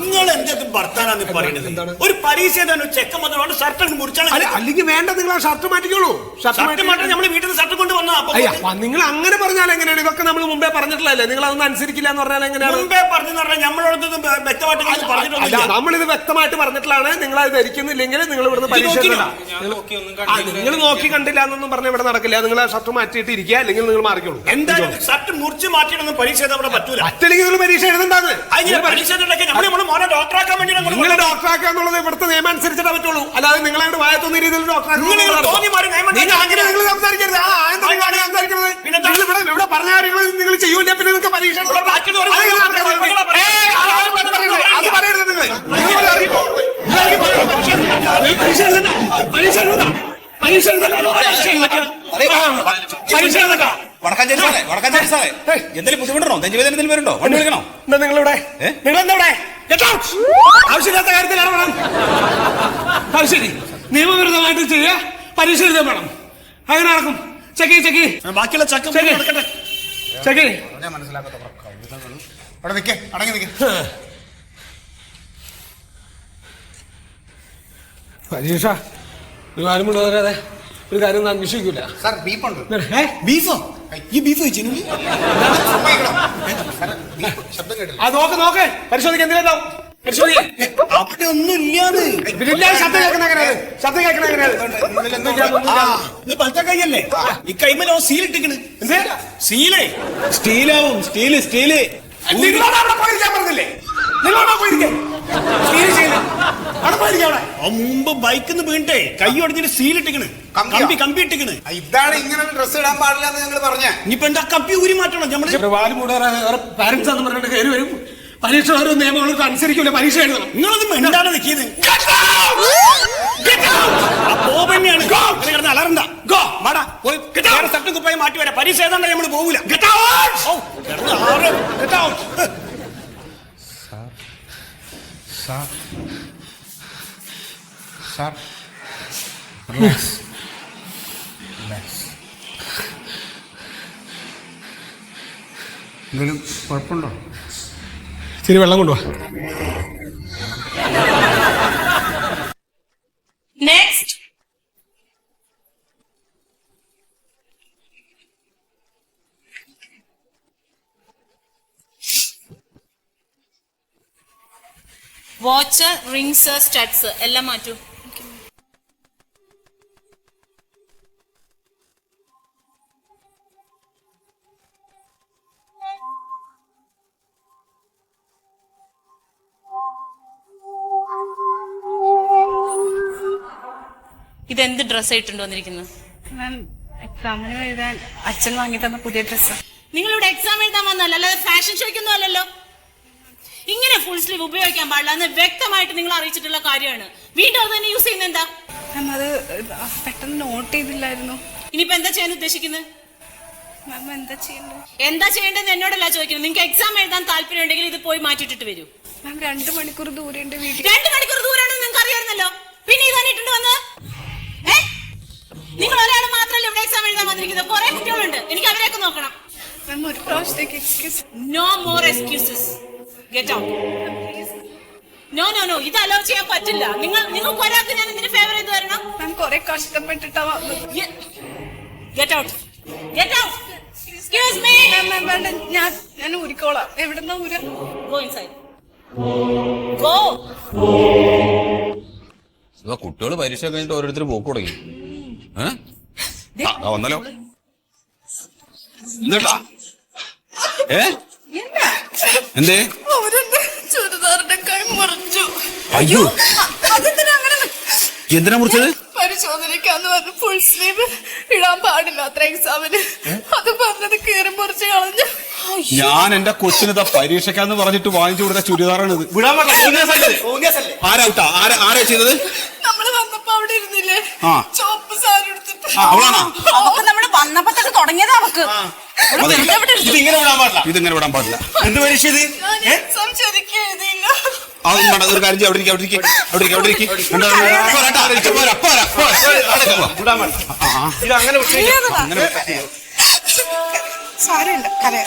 നിങ്ങൾ എന്തൊക്കെ ഭർത്താനാണ് പറയുന്നത്? ഒരു പരീക്ഷ ചെക്കൻ വന്നതുകൊണ്ട് ഷർട്ട് മുറിച്ചാൽ അല്ലെങ്കിൽ വേണ്ട, നിങ്ങൾ ആ ഷർട്ട് മാറ്റിക്കോളൂ. ഷർട്ട് മാറ്റാൻ നമ്മൾ വീട്ടിൽ നിന്ന് ഷർട്ട് കൊണ്ട് വന്നാ നിങ്ങൾ അങ്ങനെ പറഞ്ഞാൽ എങ്ങനെയാണ്? ഇതൊക്കെ നമ്മൾ മുമ്പേ പറഞ്ഞിട്ടില്ലല്ലേ? നിങ്ങൾ അതൊന്നും അനുസരിക്കില്ല എന്ന് പറഞ്ഞാൽ എങ്ങനെയാണ്? മുമ്പേ പറഞ്ഞു നമ്മളോടൊന്നും വ്യക്തമായിട്ട് പറഞ്ഞിട്ടില്ല. നമ്മളിത് വ്യക്തമായിട്ട് പറഞ്ഞിട്ടില്ലാണ്. നിങ്ങൾ അത് ധരിക്കുന്നില്ലെങ്കിൽ നിങ്ങൾ ഇവിടുന്ന് പരീക്ഷ നിങ്ങൾ നോക്കി കണ്ടില്ല എന്നൊന്നും പറഞ്ഞ ഇവിടെ നടക്കില്ല. നിങ്ങൾ ആ ഷർട്ട് മാറ്റിയിട്ട് ഇരിക്കുക, അല്ലെങ്കിൽ നിങ്ങൾ മാറിക്കോളൂ. എന്തായാലും ഷർട്ട് മുറിച്ച് മാറ്റിയിട്ടൊന്നും പരീക്ഷ അവിടെ പറ്റൂല. പറ്റില്ലെങ്കിൽ നിങ്ങൾ പരീക്ഷ എഴുതണ്ടാന്ന്. മോനെ ഡോക്ടറാക്കാൻ വേണ്ടി നിങ്ങൾ ഡോക്ടറാക്കുക എന്നുള്ളത് ഇവിടുത്തെ നിയമം അനുസരിച്ചിട്ടേ പറ്റുള്ളൂ. അല്ലാതെ നിങ്ങളായിട്ട് വായത്തൊന്ന രീതിയിൽ ഡോക്ടറാക്കുക അങ്ങനെ നിങ്ങൾ സംസാരിക്കരുത്. ഇവിടെ പറഞ്ഞ കാര്യങ്ങൾ നിങ്ങൾ ചെയ്യൂല, പിന്നെ നിങ്ങൾക്ക് പരീക്ഷ അത് പറയരുത്. നിങ്ങൾ എന്തെങ്കിലും ബുദ്ധിമുട്ടണോ? നെഞ്ചുവേദന എന്തെങ്കിലും വരുന്നുണ്ടോ? വണ്ടി വിളിക്കണോ? നിങ്ങളിവിടെ നിങ്ങളെന്താ ആവശ്യമില്ലാത്ത കാര്യത്തിൽ ഇടപെടാം. ശരി, നിയമവിരുദ്ധമായിട്ട് ചെയ്യുക, പരീക്ഷ എഴുതാൻ വേണം. അങ്ങനെ നടക്കും. ചെക്കി ബാക്കിയുള്ള ചെക്ക് മനസ്സിലാക്കാത്ത അവിടെ നിൽക്കേ, അടങ്ങി നിൽക്കേ. പരീക്ഷ ഒരു കാര്യം കൊണ്ട് വരാതെ ഒരു കാര്യം അന്വേഷിക്കൂല. സാർ ബീഫുണ്ട്. ബീഫോ? ഈ ബീഫ് വെച്ചു ശബ്ദം കേട്ടില്ല. നോക്ക് പരിശോധിക്കാൻ എന്തിനാ അവിടെ ഒന്നും ഇല്ലാതെ ശബ്ദം കേൾക്കണ പച്ച കൈയല്ലേ? ഈ കൈമലോ സീൽ ഇട്ടിക്കണ്. സീലേ സ്റ്റീലാവും. സ്റ്റീല് നിങ്ങളോട് അവിടെ പോയിരിക്കാൻ പറഞ്ഞില്ലേ? നിങ്ങളോട് പോയിരിക്കാൻ മുമ്പ് ബൈക്കിന്ന് വീണിട്ടേ കൈ ഒടിഞ്ഞിട്ട് സീൽ ഇട്ടിക്കണ്. കമ്പി ഇട്ടിക്കണ്. ഇതാണ് ഇങ്ങനെ ഡ്രസ് ഇടാൻ പാടില്ല എന്ന് ഞങ്ങൾ പറഞ്ഞ. ഇനിയിപ്പോ എന്താ കമ്പി ഊരി മാറ്റണം? നമ്മള് വാല് മൂടാറ പാരന്റ്സ് ആണെന്ന് പറഞ്ഞിട്ട് കയറി വരും. പരീക്ഷ ഓരോ നിയമങ്ങൾക്ക് അനുസരിക്കൂല, പരീക്ഷ എഴുതണം. നിങ്ങളത് മിണ്ടാണ് നിൽക്കിയത്. അലറണ്ട. കുപ്പായി മാറ്റി വരാം. പരീക്ഷ ഏതാണ്ട് നമ്മള് പോകൂല. എന്തെങ്കിലും കുഴപ്പമുണ്ടോ? ഇച്ചിരി വെള്ളം കൊണ്ടുപോവാ. നെക്സ്റ്റ് വാച്ച്, റിങ്സ്, സ്റ്റഡ്സ് എല്ലാം മാറ്റൂ. ഇതെന്ത് ഡ്രസ് ആയിട്ടുണ്ട് വന്നിരിക്കുന്നത്? എക്സാമിന് എഴുതാൻ അച്ഛൻ വാങ്ങി തന്ന പുതിയ ഡ്രസ്സ്. നിങ്ങളിവിടെ എക്സാം എഴുതാൻ വന്നല്ലോ, അല്ലാതെ ഫാഷൻ ഷോയ്ക്കൊന്നും അല്ലല്ലോ. ഇങ്ങനെ ഫുൾ സ്ലീവ് ഉപയോഗിക്കാൻ പാടില്ല എന്ന് വ്യക്തമായിട്ട് നിങ്ങൾ അറിയിച്ചിട്ടുള്ള കാര്യമാണ്. വീണ്ടും അത് തന്നെ യൂസ് ചെയ്യുന്നത് എന്താ? അത് പെട്ടെന്ന് നോട്ട് ചെയ്തില്ലായിരുന്നു. ഇനിയിപ്പോ എന്താ ചെയ്യാൻ ഉദ്ദേശിക്കുന്നത്? എന്താ ചെയ്യേണ്ടത് എന്നോടല്ല ചോദിക്കുന്നത്. നിങ്ങൾക്ക് എക്സാം എഴുതാൻ താല്പര്യം ഉണ്ടെങ്കിൽ ഇത് പോയി മാറ്റിട്ടിട്ട് വരൂ. 2 മണിക്കൂർ ദൂരെയുണ്ട് വീട്ടിൽ. 2 മണിക്കൂർ ദൂരാണെന്ന് നിങ്ങൾക്ക് അറിയാമായിരുന്നല്ലോ. പിന്നെ ഇതാനിട്ടുണ്ട് വന്ന് നിങ്ങൾ ഒരാൾ മാത്രമല്ല ഇവിടെ എക്സാം എഴുതാൻ വന്നിരിക്കുന്നത്. കുറെ കുട്ടികളുണ്ട്, എനിക്ക് അവരെയൊക്കെ നോക്കണം. ഒരു പ്രാവശ്യത്തേക്ക് excuse. No more excuses. Get out. No ഇത് അലോ ചെയ്യാൻ പറ്റില്ല. നിങ്ങൾക്ക് ഒരാൾക്ക് ഞാൻ എന്തിനു ഫേവർ ചെയ്ത് തരണം? കുറെ കഷ്ടപ്പെട്ടിട്ടാ വന്നത്. Get out. Excuse me. ഞാൻ ഊരിക്കോളാം. എവിടെന്നാ ഊര? Go inside. ഗോ. കുട്ടികള് പരീക്ഷ കഴിഞ്ഞിട്ട് ഓരോരുത്തർ പോക്ക് തുടങ്ങി. വന്നല്ലോ. എന്തേ? ചുരിദാറിന്റെ കൈ മുറിച്ചു. അയ്യോ, എന്തിനാ മുറിച്ചത്? പരിശോധനയ്ക്കാന്ന് പറഞ്ഞു ഫുൾ സ്ലീവ് ഇടാൻ പാടില്ല അത്ര എക്സാമിന്. അത് പറഞ്ഞത് കീറി മുറിച്ച് കളഞ്ഞു. ഞാൻ എന്റെ കൊച്ചിന് പരീക്ഷക്കാന്ന് പറഞ്ഞിട്ട് വാങ്ങിച്ചു കൊടുത്ത ചുരിദാറാണിത്. ആരാ ചെയ്തത്? നമ്മള് വന്നപ്പോ അവിടെ ഇരുന്നില്ലേ, ചോപ്പ് സാരി എടുത്തിട്ട്. അവളാണോ? നമ്മള് വന്നപ്പോ തന്നെ തുടങ്ങിയതാ അവക്ക്. ഇതിങ്ങനെ വിടാൻ പാടില്ല. എന്ത് പരീക്ഷ ഇത്? എക്സാം ശരിക്കും എഴുതിയില്ല. ഒരു കാര്യം ചെയ്യ്, അവിടെ സാരമില്ല കരയാ